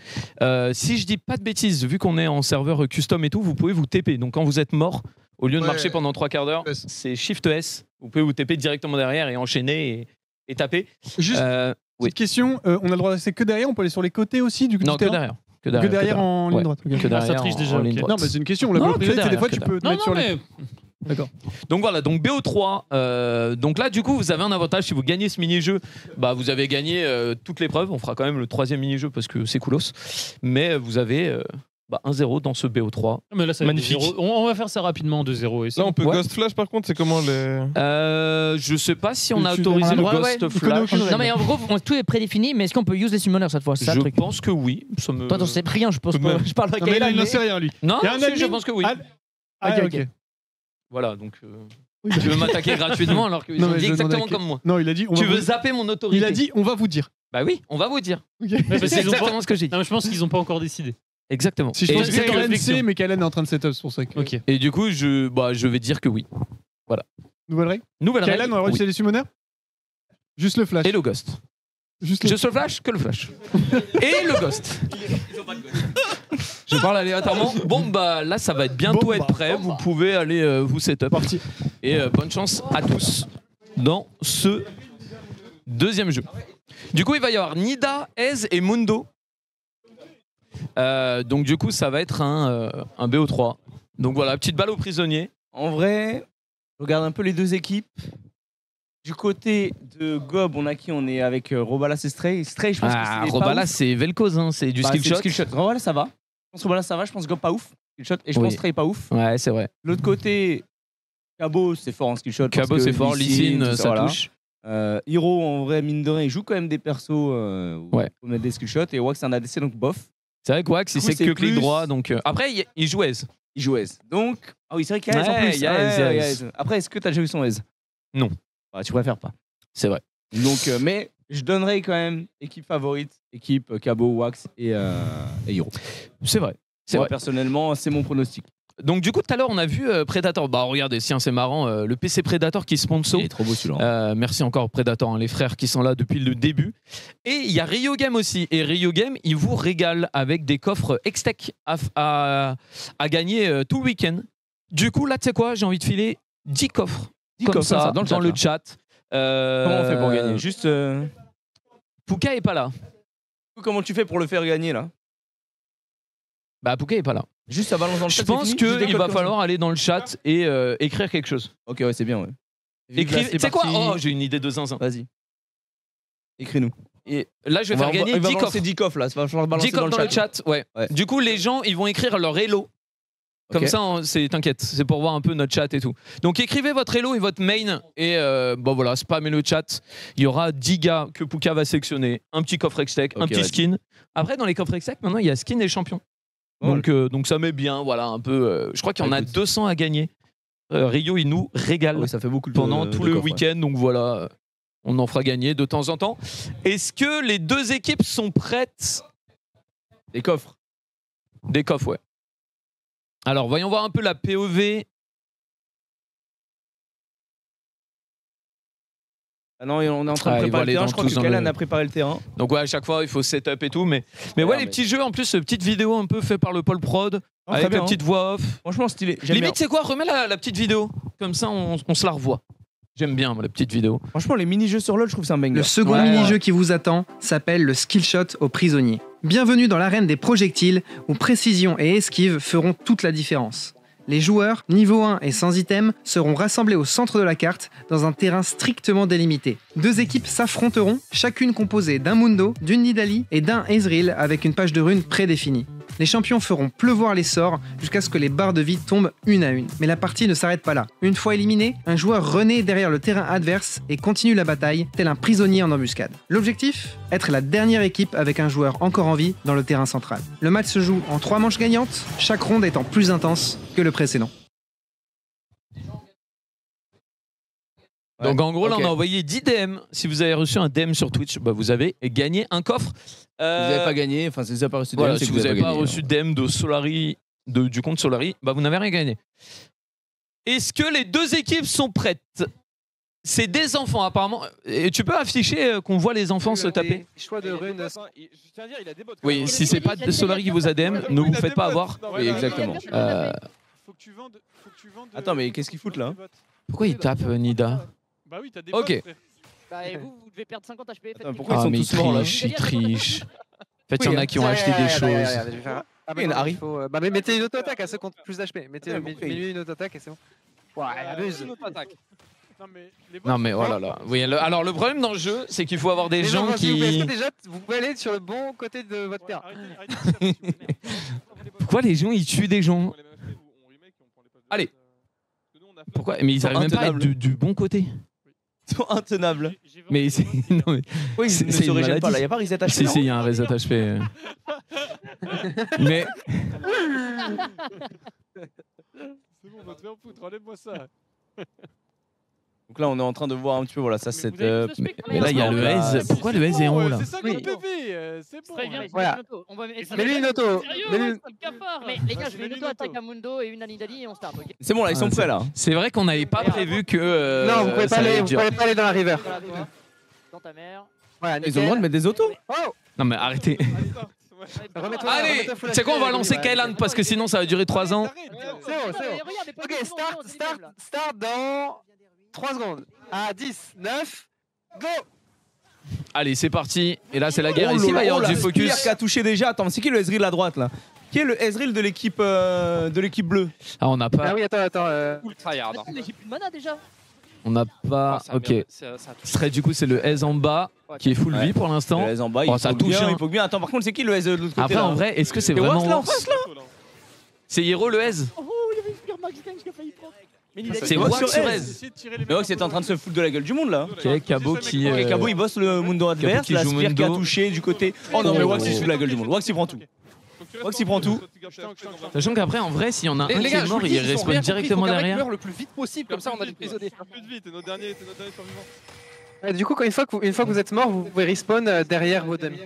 Si je dis pas de bêtises, vu qu'on est en serveur custom et tout, vous pouvez vous TP. Donc, quand vous êtes mort, au lieu de Ouais. marcher pendant 3 quarts d'heure, S. c'est Shift S. Vous pouvez vous TP directement derrière et enchaîner et taper. Juste Oui. petite question, on a le droit de rester que derrière, on peut aller sur les côtés aussi du Non, du que terrain derrière. Que Que derrière en ligne Ouais. droite. ok. Que derrière. ça triche déjà, en ligne ok. droite. Non, mais c'est une question, on l'a Non, pas que privé, des derrière, fois que tu peux te Non, mettre non, sur les. mais. D'accord. Donc voilà, donc BO3. Donc là, du coup, vous avez un avantage. Si vous gagnez ce mini-jeu, bah, vous avez gagné toute l'épreuve. On fera quand même le 3e mini-jeu parce que c'est coolos. Mais vous avez 1-0 dans ce BO3. Mais là, ça va être Magnifique. 2-0. On va faire ça rapidement, 2-0. Et Là, on peut Ouais. Ghost Flash par contre, c'est comment les. Je sais pas si on a Tu- autorisé on a le le droit, Ghost ouais. Flash. Non, mais en gros, tout est prédéfini, mais est-ce qu'on peut use les summoners cette fois? C'est ça le Je truc. pense que oui. Ça me... Toi, t'en sais rien, je pense Tout de pas. même. Je parle pas Non, mais là, Kayla, il n'en mais- sait rien lui. Non, Il y a un si, admin je pense que oui. Ah, Ok, ok. ok. Voilà, donc tu veux m'attaquer gratuitement alors qu'ils Non, ont mais dit je exactement demandais à comme moi. Non, il a dit. Tu veux zapper mon autorité? Il a dit, on va vous dire. Bah oui, on va vous dire. Ouais, parce C'est qu'ils ont exactement ce que j'ai dit. Non, mais je pense qu'ils ont pas encore décidé. Exactement. Si je Et- pense que c'est une Kalen réflexion. sait, mais Kalen est en train de setup, c'est pour ça que. Ok. Et du coup, je vais dire que oui. Nouvelle règle. Nouvelle Kalen, on a le droit règle. d'utiliser les summoners. Juste le flash. Et le ghost. Juste le. Juste le flash, que le flash. Et le ghost. Je parle aléatoirement. Bon, bah là, ça va être bientôt Bon, être bah, prêt. bon, Vous bah. pouvez aller vous setup. Parti. Et bonne chance à tous dans ce deuxième jeu. Du coup, il va y avoir Nida, Ez et Mundo. Donc, du coup, ça va être un BO3. Donc voilà, petite balle aux prisonniers. En vrai, je regarde un peu les deux équipes. Du côté de Gob, on a qui? On est avec Robalas et Stray. Stray, je pense que c'est pas Robalas, ouf. c'est Vel'Koz, hein, c'est du Bah, skill c'est shot. skill shot. Robalas, ça va. Je pense que Robalas, ça va. Je pense Gob, pas ouf. Skill shot. Et je Oui. pense Stray, pas ouf. Ouais, c'est vrai. De l'autre côté, Cabo, c'est fort en skill shot. parce Cabo, que c'est fort. Lee Lee Sin, Sin, tout ça voilà. touche. Hiro, en vrai, mine de rien, il joue quand même des persos où Ouais. on met des skill shots. Et Wax, c'est un ADC, donc bof. C'est vrai que Wax, Du il coup, sait c'est que clic plus- droit. Donc, après, il joue Ez. Il joue Ez. Donc, ah oui, c'est vrai qu'il y a Ez en Ouais, plus. il y a Ouais, Ez, il y a il y a Ez. Ez. Après, est-ce que t'as déjà vu son Ez? Non. Bah, tu préfères pas. C'est vrai. Donc, mais je donnerais quand même équipe favorite, équipe Cabo, Wax et Hiro. C'est vrai. C'est Moi, vrai. personnellement, c'est mon pronostic. Donc, du coup, tout à l'heure, on a vu Predator. Bah, regardez, tiens, c'est marrant. Le PC Predator qui sponsor. Il est trop beau celui-là. Merci encore Predator, hein, les frères qui sont là depuis le début. Et il y a Rio Game aussi. Et Rio Game, il vous régale avec des coffres X-Tech à gagner tout le week-end. Du coup, là, tu sais quoi, j'ai envie de filer 10 coffres. 10 comme coffres, ça, dans dans le le chat. Comment on fait pour gagner? Juste. Pouka est pas là. Comment tu fais pour le faire gagner là? Bah, Pouka est pas là. Juste ça balance dans le chat. Je pense c'est fini? Juste des qu'il codes va comme ça. falloir aller dans le chat et écrire quelque chose. Ok, ouais, c'est bien, ouais. Écrivez. Tu sais quoi? Oh, j'ai une idée de zinzin. Vas-y. Écris-nous. Et là, je vais On faire va- gagner il va 10 balancer coffres. 10 coffres là. Ça va falloir 10 balancer coffres dans le chat, ouais. Ouais. Du coup, les gens, ils vont écrire leur hello. Comme Ok. ça, t'inquiète, c'est pour voir un peu notre chat et tout. Donc écrivez votre hello et votre main et bon voilà, spammez le chat. Il y aura 10 gars que Pouka va sélectionner, un petit coffre X-Tech, un Ok, petit vas-y. skin. Après, dans les coffres X-Tech, maintenant, il y a skin et champion. Oh, Donc ça met bien, voilà, un peu. Je crois qu'il y en a Écoute. 200 à gagner. Rio, il nous régale Oui, ça fait beaucoup pendant de tout le coffres, ouais. week-end. Donc voilà, on en fera gagner de temps en temps. Est-ce que les deux équipes sont prêtes? Des coffres. Des coffres, ouais. Alors, voyons voir un peu la POV. Ah non, on est en train Ah, de ils vont préparer aller le terrain. dans Je crois tous que dans Kalen le- a préparé le terrain. Donc ouais, à chaque fois, il faut setup et tout. Mais ouais, Ouais, les mais- petits jeux, en plus, petite vidéo un peu fait par le Paul Prod, très avec bien, la petite voix off. Franchement, stylé. J'aime Limite, bien. c'est quoi? Remets la petite vidéo. Comme ça, on se la revoit. J'aime bien, moi, la petite vidéo. Franchement, les mini-jeux sur LoL, je trouve que c'est un banger. Le second Ouais. mini-jeu qui vous attend s'appelle le skill shot aux prisonniers. Bienvenue dans l'arène des projectiles où précision et esquive feront toute la différence. Les joueurs, niveau 1 et sans item, seront rassemblés au centre de la carte dans un terrain strictement délimité. Deux équipes s'affronteront, chacune composée d'un Mundo, d'une Nidalee et d'un Ezreal avec une page de runes prédéfinie. Les champions feront pleuvoir les sorts jusqu'à ce que les barres de vie tombent une à une. Mais la partie ne s'arrête pas là. Une fois éliminé, un joueur renaît derrière le terrain adverse et continue la bataille, tel un prisonnier en embuscade. L'objectif? Être la dernière équipe avec un joueur encore en vie dans le terrain central. Le match se joue en 3 manches gagnantes, chaque ronde étant plus intense que le précédent. Ouais. Donc en gros, là, Ok. on a envoyé 10 DM. Si vous avez reçu un DM sur Twitch, bah, vous avez gagné un coffre. Vous n'avez pas gagné. Enfin, si vous n'avez pas reçu de Voilà, DM, c'est si que vous n'avez pas gagné, reçu de DM de Solari, du compte Solari, bah, vous n'avez rien gagné. Est-ce que les deux équipes sont prêtes? C'est des enfants, apparemment. Et tu peux afficher qu'on voit les enfants se taper? Choix de runes. Je tiens à dire, il a des bots. Oui, si c'est pas de Solari qui vous a DM, ne vous faites pas avoir. Oui, exactement. Faut que tu vendes. Attends, mais qu'est-ce qu'ils foutent là? Pourquoi il tape Nida? Bah oui, t'as des Ok. bots, frère. Bah, et vous devez perdre 50 HP. faites Attends, quelque pourquoi chose. ils sont mais tous morts, là? il triche. En fait, il y Oui, en a qui ont acheté des choses. Ah bah Oui, non, Harry. il faut, bah mais mettez une auto-attaque à ceux qui ont plus d'HP. Mettez Attends, mais pourquoi il- une auto-attaque et c'est bon. Ouais, abuse. Non mais, les bots, Non mais oh là là. Oui, alors le problème dans le jeu, c'est qu'il faut avoir des les gens s'il vous plaît, est-ce qui... que déjà vous pouvez aller sur le bon côté de votre terrain? Pourquoi les gens ils tuent des gens? Allez. Pourquoi? Mais ils arrivent même pas à être du bon côté. Ils sont intenables. Mais c'est... Non mais... Oui, C'est- ils ne c'est se une régènent pas là. maladie. Il n'y a pas reset HP. Si, non si, il y a un reset HP. Mais... C'est bon, on va te faire foutre, enlève-moi ça. Donc là, on est en train de voir un petit peu, voilà, ça c'est. Mais là, il y a le aise. Pourquoi le aise est en haut là? C'est ça qu'on PV, c'est bon. Très bien. Voilà. On va mettre Mets-lui une auto. Mets-lui- Mais les gars, je vais une auto attaque à Mundo et une à Nidali et on start, ok? C'est bon, là, ils sont prêts là. C'est vrai qu'on n'avait pas prévu que. Non, vous pouvez ça pas allait aller, être vous dur. pouvez pas aller dans la river. Voilà, toi. Dans ta mère. Voilà, Ils ont le droit de mettre des autos. Non, mais arrêtez. Remets-toi, Allez, remets-toi full c'est quoi, on va HP, lancer ouais. Kailan parce que sinon ça va durer 3 ans. C'est bon, c'est bon. Ok, start dans 3 secondes. À 10, 9, go. Allez, c'est parti. Et là, c'est la guerre. Ici, il va y avoir du focus. Qui a touché déjà. Attends, c'est qui le Ezreal à droite là? Qui est le Ezreal de l'équipe bleue? Ah, on n'a pas. Ah oui, attends. Full tryhard. Mais j'ai plus de mana déjà. On n'a pas. Ok. Ce serait du coup, c'est le aise en bas qui est full vie pour l'instant. Le Ez en bas, Oh, il ça faut touche, bien, hein. il faut bien. Attends, par contre, c'est qui le Ez de l'autre côté Après, là en vrai, est-ce que c'est C'est Wax, vraiment là, en Wax face, là? C'est Hero le aise? Oh, il y avait Spear Max Gang qui a failli prendre. C'est Wax Wax sur sur aise. aise. Mais Wax était en train de se foutre de la gueule du monde là. Ok, Cabo qui. Et Cabo il bosse le Mundo adverse, qui la joue Spire qui a Mundo. touché du côté. Oh non, mais Wax il se fout de la gueule du monde. Wax il prend tout. Wax il prend tout. Sachant qu'après, en vrai, s'il y en a un Les qui gars, est je vous mort, le dis, il ils ont rien respawn compris, directement faut qu'un mec derrière. meure le plus vite possible, comme ça on a les prisonniers. Plus de vie, t'es notre dernier survivant. Du coup, une fois que vous êtes mort, vous pouvez respawn derrière vos dummies.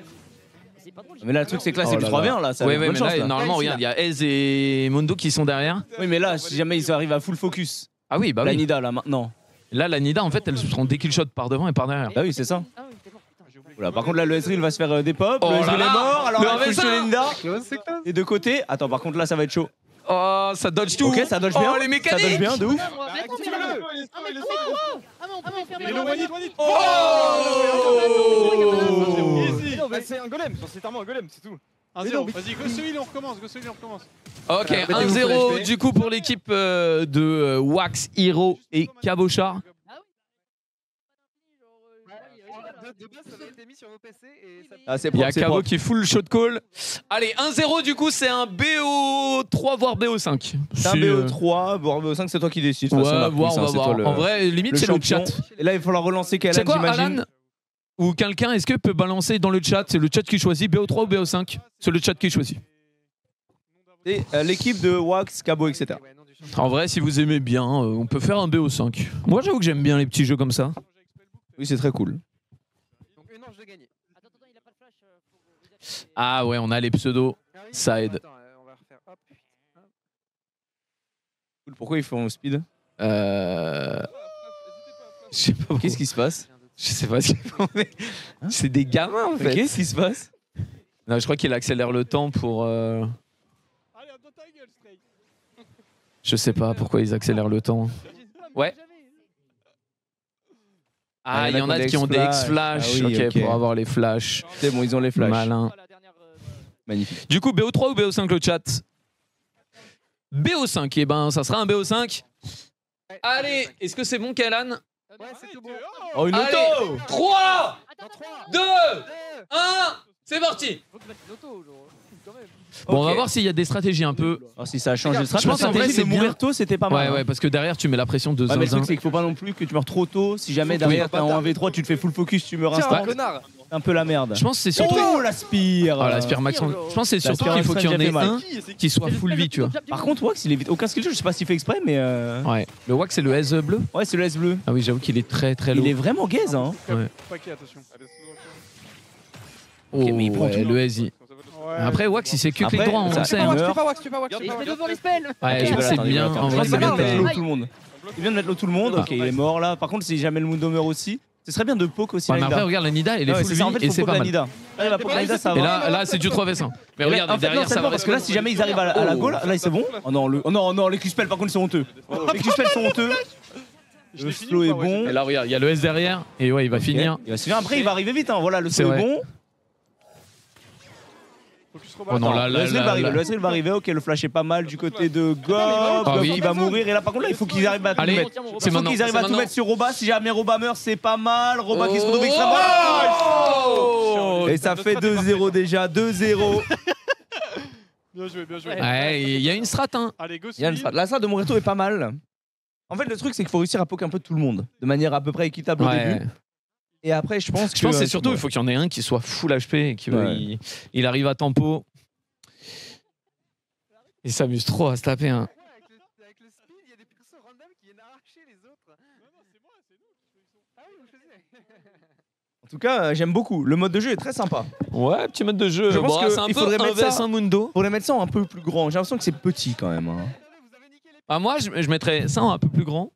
Mais là le truc c'est que là c'est Oh du là 3v1 là. ça a Ouais, bonne mais chance, là, là. normalement, regarde, il y a Ez et Mundo qui sont derrière. Oui, mais là si jamais ils arrivent à full focus. Ah oui, bah La oui. Nida là maintenant. Là, la Nida, en fait, elles se seront des killshots par devant et par derrière. Bah oui, c'est ça. Ah oui, t'es mort, putain. Voilà, par contre là le Ezreal va se faire des pop. Oh Le là Ezreal est là, mort. Alors le là, il faut 1v1. tuer Nida. Et de côté. Attends, par contre là ça va être chaud. Oh, ça dodge tout. Ok, ça dodge bien. Oh, les mécaniques. Ça dodge bien, de ouf. Il est loin, C'est un golem, c'est clairement un golem, c'est tout. 1-0. Vas-y, go celui-là, on recommence. Ok, Mettez-vous 1-0 full HP. du coup pour l'équipe de Wax, Hero et Cabochard. De base, ça avait été mis sur vos PC et ça. Ah, c'est Il y a propre, c'est Cabo propre. qui est full shot call. Allez, 1-0 du coup, c'est un BO3 voire BO5. C'est un BO3, voire BO5, c'est toi qui décides. De Ouais, toute façon, la voir, pousse, on hein, va c'est voir. toi le- En vrai, limite, le c'est le champion. chat. Et là, il va falloir relancer Kailan, C'est quoi, j'imagine. Alan ou quelqu'un, est-ce que peut balancer dans le chat? C'est le chat qui choisit BO3 ou BO5? C'est le chat qui choisit. C'est l'équipe de Wax, Cabo, etc. En vrai, si vous aimez bien, on peut faire un BO5. Moi, j'avoue que j'aime bien les petits jeux comme ça. Oui, c'est très cool. Donc une manche de gagner. Ah ouais, on a les pseudos. Ça aide. Attends, on va refaire. Hop. Pourquoi ils font speed Je sais pas. Qu'est-ce qui se passe Je sais pas ce qu'ils font, mais c'est des gamins en fait. Qu'est-ce qui se passe Non, je crois qu'il accélère le temps pour. Je sais pas pourquoi ils accélèrent le temps. Ouais. Ah, il y en a qui ont des X-Flash. Ah oui, ok, ok. pour avoir les flashs. C'est bon, ils ont les flashs. Malin. Magnifique. Du coup, BO3 ou BO5 le chat? BO5, et ben ça sera un BO5. Allez, est-ce que c'est bon, Kailan? Ouais, c'est tout bon. Oh, une Allez, auto 3, Dans 3, 2, 1, c'est parti. Faut que tu mettes une auto, genre. Quand même. Bon, on va Ok. voir s'il y a des stratégies un peu. Oh, si ça a changé le strat. Je pense la en vrai, stratégie c'est de bien. mourir tôt, c'était pas mal. Ouais, ouais, parce que derrière, tu mets la pression de Ouais, mais le truc, zinzin. c'est qu'il faut pas non plus que tu meurs trop tôt. Si jamais Oui. derrière t'as un 1v3, tu te fais full focus, tu meurs instant. Connard. C'est un peu la merde. Je pense que c'est surtout. Oh, la spire Ah, la Spire Max. Je pense que c'est surtout Spire qu'il faut Max qu'il y en déjà ait fait mal. un qui soit full vie, tu vois. Par contre, Wax, il évite aucun skill shot. Je sais pas s'il fait exprès, mais. Ouais. Le Wax, c'est le S bleu. Ouais, c'est le S bleu. Ah oui, j'avoue qu'il est très très lourd. Il est vraiment gaze, hein. Ouais. Paquet, attention. Oh, mais il prend ouais, tout. le S. Après, Wax, il sait que clic Après, droit, on ça- le sait. Ah, hein. Wax, Tu pas wax, tu pas wax. Il se met devant les spells. Ouais, je pense que c'est Attends, bien. attends, En je vrai, pense c'est que bien. c'est bien de mettre fait. l'eau tout le monde. Il vient de mettre l'eau tout le monde. Ok, il est mort là. Par contre, si jamais le Mundo meurt aussi, ce serait bien de poke aussi Ouais, la mais après, Nida. regarde, la Nida, elle est Ouais, full c'est ça, en fait, vie et faut c'est poke pas la mal. Nida. Là, la poke la Nida, ça Et va. là, c'est du 3v1. Mais Et là, regarde, en fait, derrière, non, ça c'est va bon, parce que là, si jamais ils arrivent à la go, là, c'est bon. Oh non, oh non, les Q-spells, par contre, ils sont honteux. Les Q-spells sont honteux. Le slow est bon. Et là, regarde, il y a le S derrière. Et ouais, il va finir. Il va se finir. Après, il va arriver vite. Voilà, le C'est slow est vrai. bon. Oh non, là, Le là, Ezreal va là, arriver. là. Le Ezreal va arriver. Ok, le flash est pas mal du côté de Gob. Ah Gob oui. qui va mourir. Et là, par contre, là, il faut qu'ils arrivent à tout Allez, mettre. c'est Il faut maintenant. qu'ils arrivent à c'est tout maintenant. mettre sur Roba. Si jamais Roba meurt, c'est pas mal. Roba qui se retrouve Oh extrêmement. Oh Et ça fait 2-0 déjà. 2-0. Bien joué, bien joué. Ouais, il y a une strat, hein. Allez, go Il y a une strat. La strat de Mourirto est pas mal. En fait, le truc, c'est qu'il faut réussir à poker un peu tout le monde. De manière à peu près équitable au Ouais. début. Et après, je pense que. Je pense que c'est surtout, il faut qu'il y en ait un qui soit full HP et qui Ouais. il arrive à tempo. Il s'amuse trop à se taper. Hein. Avec le speed, il y a des persos random qui viennent arracher En tout cas, j'aime beaucoup. Le mode de jeu est très sympa. Ouais, petit mode de jeu. Je pense Bon, que c'est un il peu faudrait mettre inverse ça- un Mundo. Faudrait mettre ça en un peu plus grand. J'ai l'impression que c'est petit quand même. Hein. Ah, moi, je mettrais ça en un peu plus grand.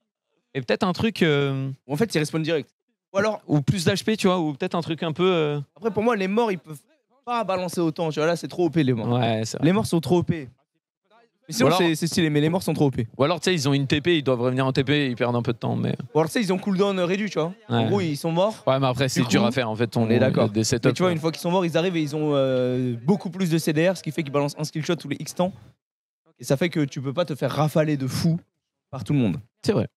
Et peut-être un truc. En fait, il respawn direct. Ou alors, Ou plus d'HP, tu vois, ou peut-être un truc un peu. après, pour moi, les morts, ils peuvent pas balancer autant. Tu vois, là, c'est trop OP les morts. Ouais, c'est vrai. Les morts sont trop OP. Mais sinon, Ou alors- c'est stylé, mais les morts sont trop OP. Ou alors, tu sais, ils ont une TP, ils doivent revenir en TP, ils perdent un peu de temps. Mais... Ou alors, tu sais, ils ont cooldown réduit, tu vois. En Ouais. gros, ils sont morts. Ouais, mais après, c'est Du dur coup, à faire en fait. on est d'accord. Des setups. Mais tu vois, une fois qu'ils sont morts, ils arrivent et ils ont beaucoup plus de CDR, ce qui fait qu'ils balancent un skill shot tous les X temps. Et ça fait que tu peux pas te faire rafaler de fou par tout le monde. C'est vrai.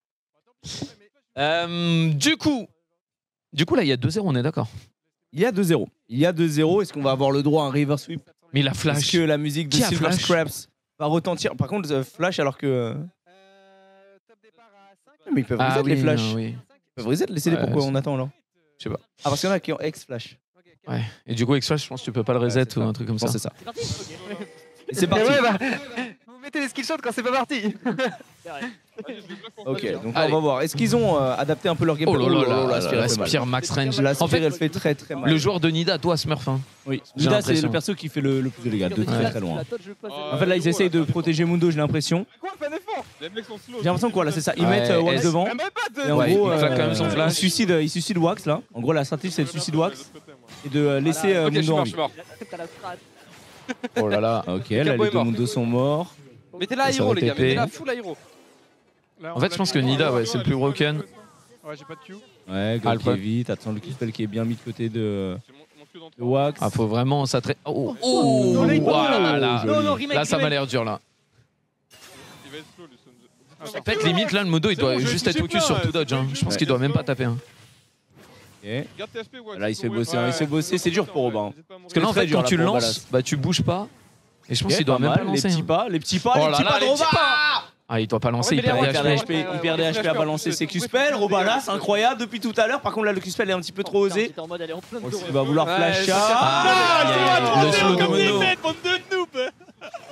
Du coup, là, il y a 2-0, on est d'accord. Il y a 2-0. Il y a 2-0. Est-ce qu'on va avoir le droit à un river sweep? Mais la Est-ce flash. que la musique de Qui a Silver flash Scraps va retentir? Par contre, flash alors que. Mais ils peuvent reset les flash. non, oui. Ils peuvent reset les CD. Ouais, Pourquoi c'est- on attend alors? Je sais pas. Ah, parce qu'il y en a qui ont X-Flash. Ouais. Et du coup, avec flash, je pense que tu peux pas le reset c'est ou ça. un truc comme Je pense ça. que c'est ça. Et c'est parti. Ouais, bah, vous mettez les skill shots quand c'est pas parti. Ok, donc là, Allez. on va voir. Est-ce qu'ils ont adapté un peu leur gameplay? Oh là là, l'Aspire, elle fait mal. Aspire max range. L'Aspire, En fait, elle fait très très mal. le joueur de Nida doit Smurf. Hein. Oui, J'ai Nida, c'est l'impression. le perso qui fait le plus de dégâts, de très Ouais. très loin. En fait, là, ils essayent de protéger Mundo, j'ai l'impression. Les mecs sont slow. J'ai l'impression que voilà, c'est ça. Ils Ouais, mettent Wax et- devant. Ah, Et en Ouais, gros, il claque quand même son flash. il suicide Wax là. En gros, la stratégie, c'est le suicide Wax et de laisser Ok, je suis Mundo en mort, je vie. suis mort. Oh là là. Ok, là, Capo les est deux mort. Mundos sont morts. Mettez la Ça hero, aurait les gars. TP. Mettez la full hero. En fait, je pense que Nida, ouais, c'est le plus broken. Ouais, j'ai pas de Q. Ouais, Ah, le Gold qui est problème. vite. Attention, le Q-spell qui est bien mis de côté de Mon Q dans de Wax. Ah, faut vraiment s'attraper. Oh, Oh, voilà, là. joli. Non, non, remake. Là, ça m'a l'air dur là. Il va être slow, le Sun. Peut-être limite là, le modo, il C'est doit bon, je vais juste être toucher focus plein, sur tout dodge. Hein. Je pense Ouais. qu'il doit même pas taper. Hein. Ok. Garde tes HP, ouais. Là, il se fait bosser, hein, il se fait bosser. C'est dur pour Robin. Parce que là, en très fait, dur, quand là, tu le pour lances, Ballas. bah tu bouges pas. Et je pense Ok, qu'il doit pas même mal, pas lancer. Les petits hein. pas, les petits pas, Oh les là petits là, pas de les petits Robin. Ah, il doit pas lancer, En il fait, perd les des Il perd Ouais, des HP. HP, il perd des HP à balancer ses Q-spell. Robalas, incroyable depuis tout à l'heure. Par contre, là, le Q-spell est un petit peu trop osé. En mode, elle est en plein de Il va vouloir Ouais, flash c'est out. Ah, le slow de mono.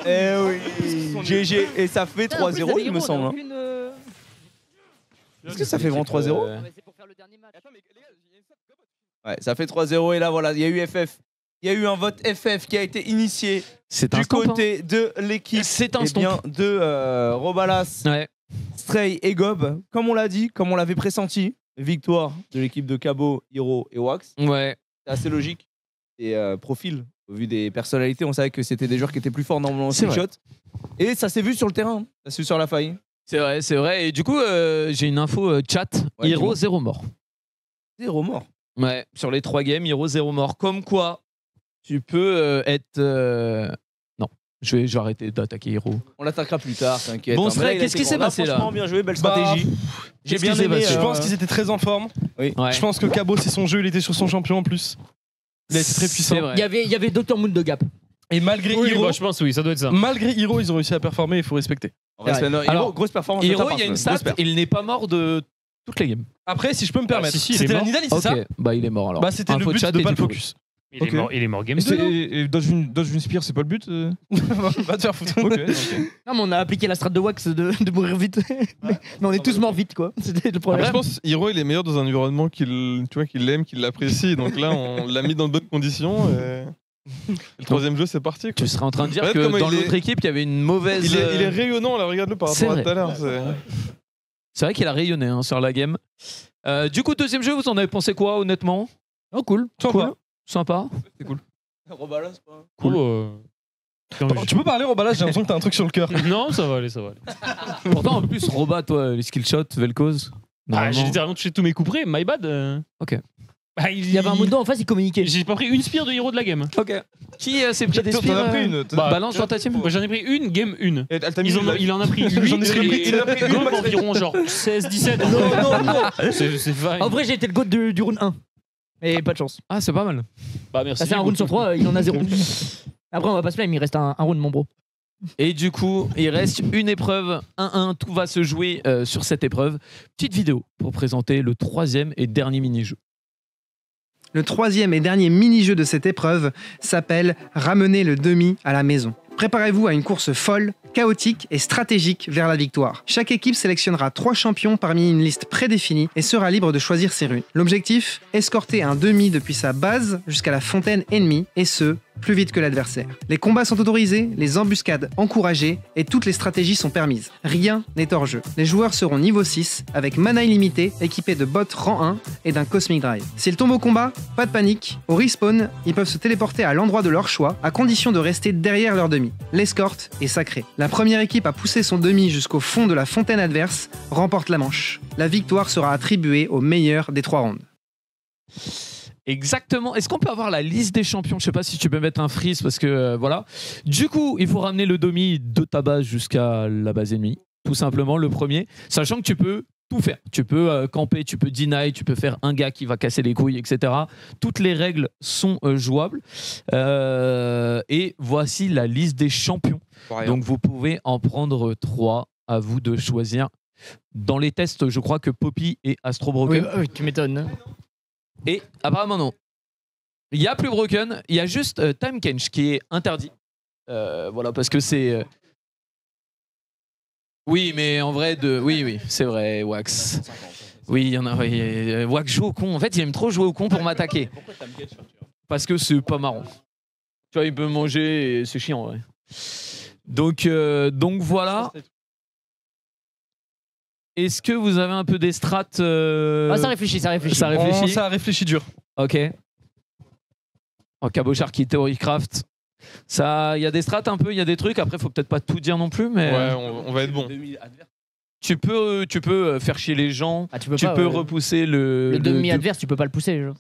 Eh oui, GG. Et ça fait 3-0, il me semble. hein. Est-ce que ça fait vraiment 3-0? Ouais, ça fait 3-0 et là voilà, il y a eu FF. Il y a eu un vote FF qui a été initié C'est un du stomp, hein. côté de l'équipe. C'est un Et stomp. bien de Robalas, Ouais. Stray et Gob. Comme on l'a dit, comme on l'avait pressenti, victoire de l'équipe de Cabo, Hiro et Wax. Ouais. C'est assez logique. Et profil, au vu des personnalités, on savait que c'était des joueurs qui étaient plus forts dans le C'est vrai. shot. Et ça s'est vu sur le terrain, ça s'est vu sur la faille. C'est vrai, c'est vrai. Et du coup, j'ai une info chat. Ouais, Hiro, dis-moi. 0 mort. 0 mort. Ouais, sur les 3 games, Hiro 0 mort. Comme quoi, tu peux être. Non, je vais arrêter d'attaquer Hiro. On l'attaquera plus tard, t'inquiète. Bon, hein. Stray, Mais là, il a qu'est-ce été qui s'est grand. passé là Franchement, bien joué, belle Bah, stratégie. J'ai qu'est-ce bien qui s'est aimé. passé Je pense qu'ils étaient très en forme. Oui. Ouais. Je pense que Cabo, c'est son jeu, il était sur son champion en plus. Il a été très puissant. C'est vrai. Il y avait Dr. Moon de Gap. Et malgré Oui, Hiro, bah, je pense, oui, ça doit être ça. malgré Hiro, ils ont réussi à performer, il faut respecter. En vrai, Ouais. Hiro, Alors, grosse performance. Hiro, de ta il y a part, une stat, grosse perf. il n'est pas mort de toutes les games. Après, si je peux me permettre, si, si, il est c'était la mort. Nidali, c'est Ok, ça bah il est mort alors. Bah, c'était le Info but chat de et pas le tout. focus. Il est mort game Et 2. et dans une spire, c'est pas le but Va te faire foutre. Ok. Non, mais on a appliqué la strat de Wax de mourir vite. mais on est tous morts vite, quoi. C'était le Après, problème. je pense Hiro il est meilleur dans un environnement qu'il aime, qu'il l'apprécie. Donc là, on l'a mis dans de bonnes conditions. Et... le troisième jeu, c'est parti. Quoi. Tu serais en train de dire Regarde que comment dans il est- l'autre équipe, il y avait une mauvaise. Il est rayonnant, là, regarde-le par C'est rapport à vrai. tout à l'heure. c'est- C'est vrai qu'il a rayonné hein, sur la game. Du coup, deuxième jeu, vous en avez pensé quoi, honnêtement? Oh, cool. Sympa. Sympa. Robalas, pas. Cool. Tu peux parler, Robalas, j'ai l'impression que t'as un truc sur le cœur. Non, ça va aller, ça va aller. Pourtant, en plus, Roba, toi, les skill shots, Vel'Koz. Ah, normalement. j'ai littéralement touché tous mes coups près, my bad. Ok. Bah, Il y avait un Mundo en face, il communiquait. J'ai pas pris une spire de héros de la game. Ok. Qui s'est pris des T'en spires as pris une. Bah, Balance sur ta team. Moi, j'en ai pris une, game 1. Elle t'a mis Il en a pris 8 J'en ai pris- il en a pris une, Max. environ genre 16-17. C'est fine. En vrai, j'ai été le goat du round 1. Mais pas de chance. Ah, c'est pas mal. Bah merci. Ça fait un round sur 3, il en a 0. Après, on va pas se plaindre, il reste un round, mon bro. Et du coup, il reste une épreuve, 1-1, tout va se jouer sur cette épreuve. Petite vidéo pour présenter le troisième et dernier mini-jeu. Le troisième et dernier mini-jeu de cette épreuve s'appelle « Ramener le demi à la maison ». Préparez-vous à une course folle chaotique et stratégique vers la victoire. Chaque équipe sélectionnera 3 champions parmi une liste prédéfinie et sera libre de choisir ses runes. L'objectif, escorter un demi depuis sa base jusqu'à la fontaine ennemie, et ce, plus vite que l'adversaire. Les combats sont autorisés, les embuscades encouragées et toutes les stratégies sont permises. Rien n'est hors jeu. Les joueurs seront niveau 6 avec mana illimité, équipés de bots rang 1 et d'un Cosmic Drive. S'ils tombent au combat, pas de panique. Au respawn, ils peuvent se téléporter à l'endroit de leur choix à condition de rester derrière leur demi. L'escorte est sacrée. La première équipe à pousser son demi jusqu'au fond de la fontaine adverse remporte la manche. La victoire sera attribuée au meilleur des 3 rounds. Exactement. Est-ce qu'on peut avoir la liste des champions? Je sais pas si tu peux mettre un freeze parce que voilà. Du coup, il faut ramener le demi de ta base jusqu'à la base ennemie. Tout simplement, le premier. Sachant que tu peux tout faire. Tu peux camper, tu peux deny, tu peux faire un gars qui va casser les couilles, etc. Toutes les règles sont jouables. Et voici la liste des champions. Donc vous pouvez en prendre 3. À vous de choisir. Dans les tests, je crois que Poppy et Astro Broken. Oui, tu m'étonnes. Et apparemment non. Il n'y a plus Broken, il y a juste Time Kench qui est interdit. Voilà, parce que c'est... Oui, mais en vrai, oui, c'est vrai, Wax. Oui, il y en a... Wax joue au con. En fait, il aime trop jouer au con pour m'attaquer. Parce que c'est pas marrant. Tu vois, il peut manger et c'est chiant, en vrai. Donc voilà. Est-ce que vous avez un peu des strats ça réfléchit. Ça réfléchit. Ça réfléchit dur. Ok. En Cabochard qui Theorycraft. Ça, il y a des strats un peu, il y a des trucs. Après, faut peut-être pas tout dire non plus, mais. Ouais, on va être bon. Tu peux faire chier les gens. Tu peux repousser le demi adverse. Tu peux pas le pousser. Genre.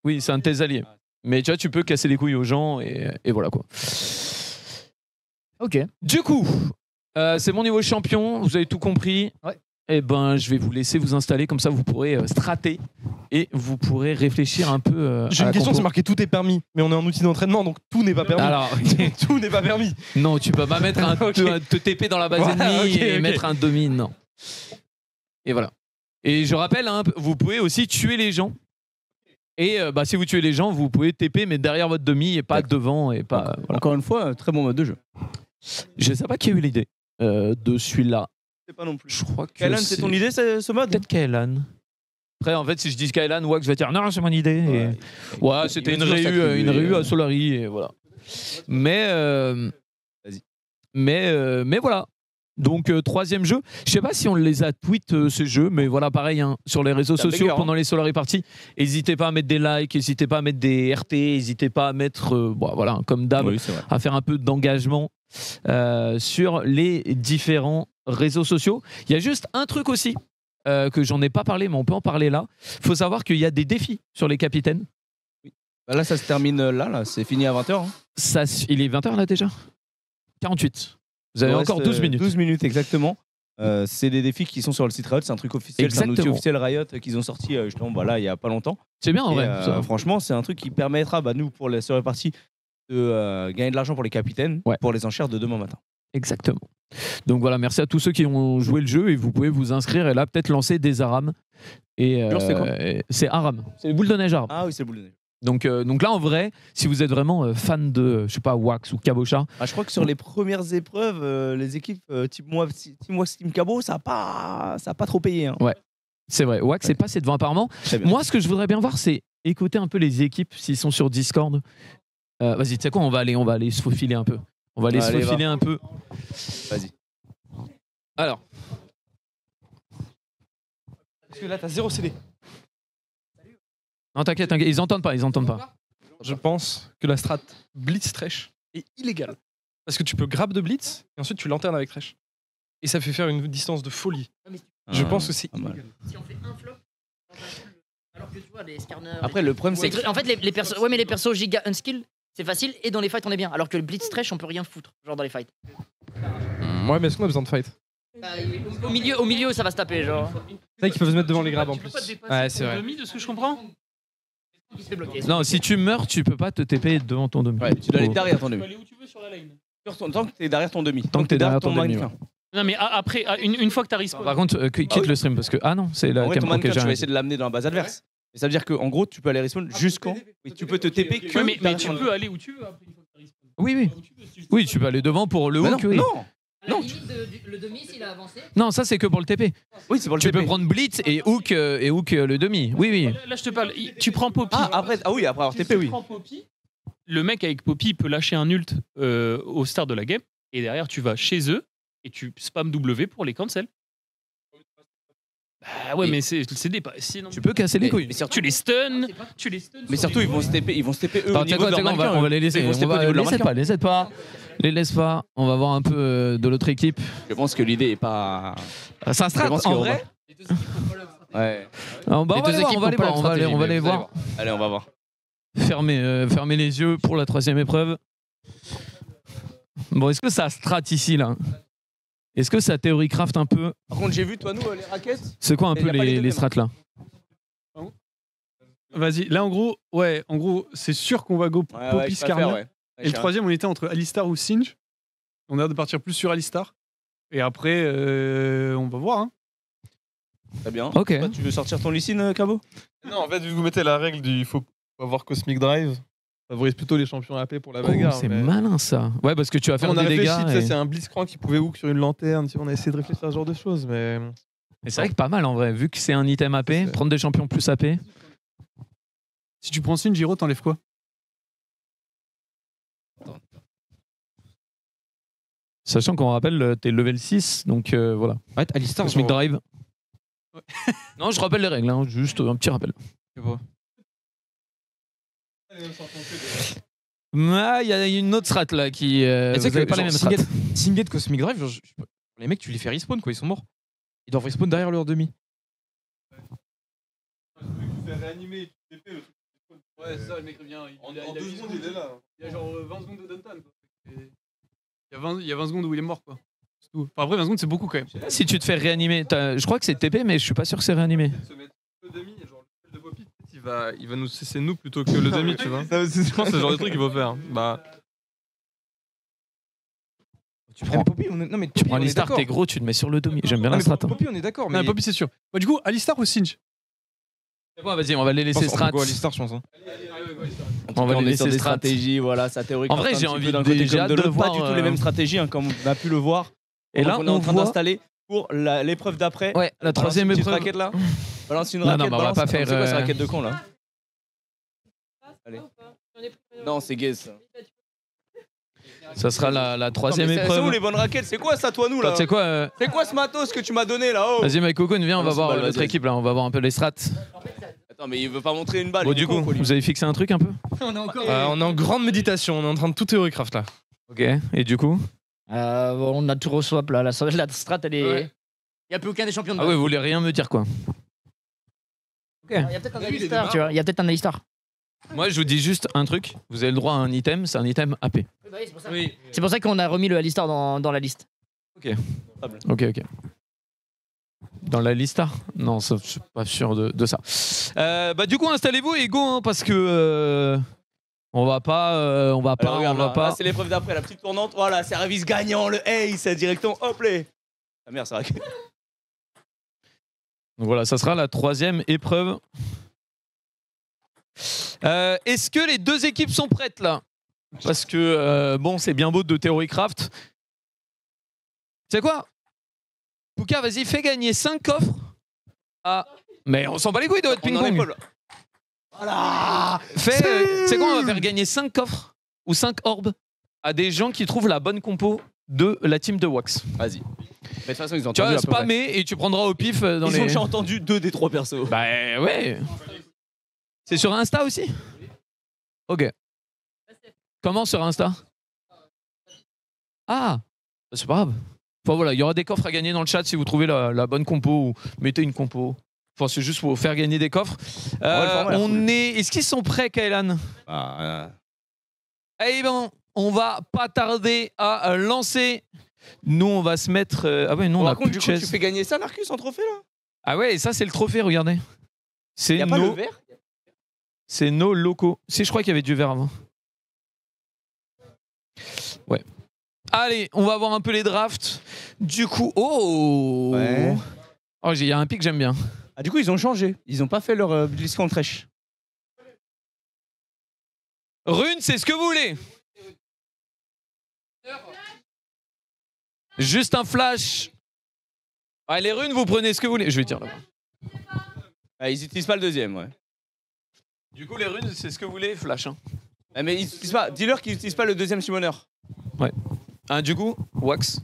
Oui, c'est un de tes alliés. Mais tu vois, tu peux casser les couilles aux gens et voilà quoi. Ok. Du coup, c'est mon niveau champion. Vous avez tout compris. Ouais. Eh ben, je vais vous laisser vous installer, comme ça vous pourrez strater et vous pourrez réfléchir un peu. J'ai une question, c'est marqué tout est permis, mais on est en outil d'entraînement donc tout n'est pas permis. Alors, tout n'est pas permis. Non, tu peux pas mettre te TP dans la base ennemie et mettre un demi, non. Et voilà. Et je rappelle, hein, vous pouvez aussi tuer les gens. Et si vous tuez les gens, vous pouvez TP mais derrière votre demi et pas devant et pas. Voilà. Encore une fois, très bon mode de jeu. Je sais pas qui a eu l'idée de celui-là. C'est pas non plus. Je crois que Kailan, c'est ton idée ce mode? Peut-être Kailan. Après, en fait, si je dis Kailan, Wax va dire non, c'est mon idée. Ouais, c'était une réu à Solari et voilà. Mais voilà. Donc troisième jeu. Je sais pas si on les a tweet ces jeux, mais voilà, pareil hein, sur les réseaux sociaux pendant les Solari Party. N'hésitez pas à mettre des likes, n'hésitez pas à mettre des RT, n'hésitez pas à mettre, voilà, comme d'hab, à faire un peu d'engagement sur les différents réseaux sociaux. Il y a juste un truc aussi que j'en ai pas parlé, mais on peut en parler là. Il faut savoir qu'il y a des défis sur les capitaines. Bah là, ça se termine là c'est fini à 20h. Hein. Il est 20h là déjà 48. Vous avez encore 12 minutes. 12 minutes exactement. C'est des défis qui sont sur le site Riot, c'est un truc officiel, c'est un outil officiel Riot qu'ils ont sorti justement il y a pas longtemps. C'est bien en vrai. Franchement, c'est un truc qui permettra nous pour les sur les parties de gagner de l'argent pour les capitaines pour les enchères de demain matin. Exactement. Donc voilà, merci à tous ceux qui ont joué le jeu et vous pouvez vous inscrire et là peut-être lancer des Aram. C'est Aram, c'est les boules de neige Aram. Ah oui, c'est les boules de neige. Donc là en vrai, si vous êtes vraiment fan de, je sais pas, Wax ou Cabochard. Je crois que sur les premières épreuves, les équipes Team Wax, Team Cabo, ça a pas trop payé. Hein. Ouais, c'est vrai. Wax est passé devant apparemment. Moi, ce que je voudrais bien voir, c'est écouter un peu les équipes s'ils sont sur Discord. Vas-y, tu sais quoi, on va aller se faufiler un peu. On va aller se faufiler un peu. Vas-y. Alors. Parce que là, t'as 0 CD. Non, t'inquiète, ils entendent pas. Je pense que la strat Blitz Thresh est illégale. Parce que tu peux grab de Blitz et ensuite tu lanternes avec Thresh. Et ça fait faire une distance de folie. Je pense que c'est illégal. Si on fait un flop, alors que tu vois, les Skarner. Après, le problème, c'est que. En fait, les persos. Ouais, mais les persos giga unskill, c'est facile et dans les fights, on est bien. Alors que le Blitz Thresh, on peut rien foutre. Genre dans les fights. Ouais, mais est-ce qu'on a besoin de fight? Au milieu, ça va se taper, genre. C'est vrai qu'ils peuvent se mettre devant les grabs en plus. Ouais, c'est vrai. De ce que je comprends. Non, si tu meurs, tu peux pas te TP devant ton demi. Ouais, tu dois aller derrière ton demi. Tu peux aller où tu veux sur la lane. Tant que t'es derrière ton demi. Tant que t'es derrière ton demi. Non, mais après, une fois que t'as respawn. Par contre, quitte le stream parce que. Ah non, c'est la cam. En vrai, tu vas essayer de l'amener dans la base adverse. Et ça veut dire qu'en gros, tu peux aller respawn jusqu'en. Tu peux te TP que. Mais tu peux aller où tu veux après une fois que t'as respawn. Oui. Oui, tu peux aller devant pour le hook. Non. Non, Le demi, s'il a avancé. Non, ça c'est que pour le TP. Oui, c'est pour le Tu TP. peux prendre Blitz et Hook le demi. Oui, oui. Là, je te parle. Tu prends Poppy. Après avoir TP, oui. Tu prends Poppy. Le mec avec Poppy peut lâcher un ult au start de la game. Et derrière, tu vas chez eux et tu spam W pour les cancel. Bah ouais, mais c'est dépassé. Tu peux casser les couilles. Mais surtout, tu les stuns. Mais surtout, ils vont se TP eux Attends, au niveau de leur mannequin. on va les laisser. Ils vont se TP au niveau de leur mannequin. Les aide pas. Les laisse pas. On va voir un peu de l'autre équipe. Je pense que l'idée est pas. Ça sera en vrai. Ouais. On va les voir. Allez, on va voir. Fermez les yeux pour la troisième épreuve. Bon, est-ce que ça strat ici là? Est-ce que ça théorie craft un peu? Par contre, j'ai vu, toi, nous, les raquettes. C'est quoi un peu les strats là? Vas-y, là en gros, c'est sûr qu'on va go Poppy Skarner. Et le troisième, on était entre Alistar ou Singe. On a l'air de partir plus sur Alistar. Et après, on va voir. Hein. Très bien. Ok. Toi, tu veux sortir ton Licine, Cabo? Non, en fait, vu que vous mettez la règle du il faut avoir Cosmic Drive, ça favorise plutôt les champions AP pour la bagarre. C'est malin ça. Ouais, parce que tu vas faire on a des dégâts. réfléchi, c'est un Blitzcrank qui pouvait hook sur une lanterne. On a essayé de réfléchir à ce genre de choses, mais. Et c'est vrai que pas mal en vrai, vu que c'est un item AP, prendre des champions plus AP. Si tu prends Singe, Giro, t'enlèves quoi? Sachant qu'on rappelle, t'es level 6, donc voilà. Ouais, Alistar, Cosmic Drive. Non, je rappelle les règles, hein, juste un petit rappel. Il y a une autre strat là qui. Vous avez pas les mêmes strats. Singed Cosmic Drive, les mecs, tu les fais respawn quoi, ils sont morts. Ils doivent respawn derrière leur demi. Tu fais réanimer, tu TP le truc. Ouais, ça, le mec revient. En 2 secondes, il est là. Il y a genre 20 secondes de downtime. Il y a 20 secondes où il est mort, quoi. C'est tout. Enfin, après, 20 secondes, c'est beaucoup quand même. Si tu te fais réanimer, je crois que c'est TP, mais je suis pas sûr que c'est réanimé. Le demi, genre le de Poppy, il va nous cesser nous plutôt que le demi, tu vois. Je pense que c'est le genre de truc qu'il faut faire. Bah. Tu prends Poppy, non mais tu prends Alistar, t'es gros, tu te mets sur le demi. J'aime bien la strat. Poppy, on est d'accord. Mais Poppy, c'est sûr. Bah, du coup, Alistar ou Singe? Vas-y, on va les laisser strat. Alistar, je pense. On va les laisser des strat. stratégies, voilà, ça théorie. En vrai, j'ai envie de voir. Pas du tout les mêmes stratégies, hein, comme on a pu le voir. Et là, on est en train d'installer pour l'épreuve d'après. Ouais, la troisième épreuve. Raquette là. Balance une raquette. Non, on va pas faire. C'est quoi cette raquette de con là? Allez. Non, c'est gaze. Ça sera la troisième C'est où épreuve. les bonnes raquettes? C'est quoi ça, toi, nous là? C'est quoi C'est quoi ce matos que tu m'as donné là? Oh. Vas-y, Mike Cocoon, viens, on va voir l'autre équipe là. On va voir un peu les strats. Attends, mais il veut pas montrer une balle. Bon, du coup, vous avez fixé un truc un peu? On est encore. On est en grande méditation, on est en train de tout théorie craft là. Ok, et du coup? On a tout re-swap là. La strat, elle est. Il n'y a plus aucun des champions de Ah ouais, vous voulez rien me dire quoi? Ok. Il y a peut-être un Alistar, tu vois. Il y a peut-être un Alistar. Moi, je vous dis juste un truc. Vous avez le droit à un item, c'est un item AP. C'est pour ça qu'on a remis le Alistar dans la liste. Ok. Dans la lista? Non, je suis pas sûr de ça. Bah du coup, installez-vous et go, hein, parce que on va pas. Là, c'est l'épreuve d'après, la petite tournante. Voilà, service gagnant, le ace, directement, hop les. Ta mère, c'est vrai. Donc voilà, ça sera la troisième épreuve. Est-ce que les deux équipes sont prêtes là? Parce que bon, c'est bien beau de Theory Craft. Tu sais quoi? Pouka, vas-y, fais gagner 5 coffres à. Mais on s'en bat les couilles de votre ping-pong. Voilà. Tu sais quoi, on va faire gagner 5 coffres ou 5 orbes à des gens qui trouvent la bonne compo de la team de Wax. Vas-y. Mais de toute façon, ils ont tu entendu. vas spammer et tu prendras au pif dans les. Ils ont déjà entendu 2 des 3 persos. Bah ouais. C'est sur Insta aussi? Ok. Comment sur Insta? Ah, c'est pas grave. Enfin voilà, il y aura des coffres à gagner dans le chat si vous trouvez la bonne compo ou mettez une compo. Enfin, c'est juste pour faire gagner des coffres. Est-ce qu'ils sont prêts, Kailan? Eh ben, on va pas tarder à lancer. Nous, on va se mettre. Ah ouais, non, on a Par contre, plus du de coup, tu chaises. fais gagner ça, Marcus, en trophée là? Ah ouais, et ça, c'est le trophée, regardez. C'est y a pas le vert? C'est nos locaux. Si, je crois qu'il y avait du vert avant. Ouais. Allez, on va voir un peu les drafts. Du coup, Ouais. Oh, il y a un pic que j'aime bien. Ah, du coup, ils ont changé. Ils ont pas fait leur BlizzCon Trash. Rune, c'est ce que vous voulez. Juste un flash. Ah, les runes, vous prenez ce que vous voulez. Je vais dire là. Ah, ils utilisent pas le deuxième, ouais. Du coup, les runes, c'est ce que vous voulez, flash. Hein. Ah, mais ils utilisent pas. Dis-leur qu'ils utilisent pas le deuxième summoner. Ouais. Ah, du coup, wax.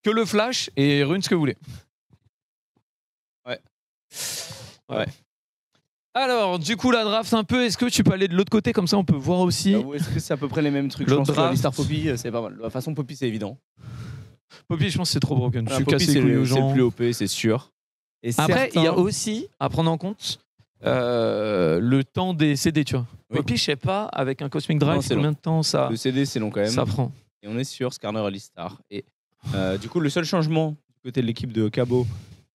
Que le flash et runes, ce que vous voulez. Ouais. Alors, du coup, la draft un peu, est-ce que tu peux aller de l'autre côté, comme ça on peut voir aussi. Est-ce que c'est à peu près les mêmes trucs? Je L'autre pense que draft. Alistar Poppy, c'est pas mal. De toute façon, Poppy, c'est évident. Poppy, je pense que c'est trop broken. Je suis Poppy, cassé les couilles aux c'est le gens. plus OP, c'est sûr. Et Après, il y a certains- aussi à prendre en compte le temps des CD, tu vois. Oui. Poppy, je sais pas, avec un Cosmic Drive, Non, c'est combien de temps ça, Le CD, c'est long quand même. ça prend. Et on est sur Skarner Alistar. Et du coup, le seul changement du côté de l'équipe de Cabo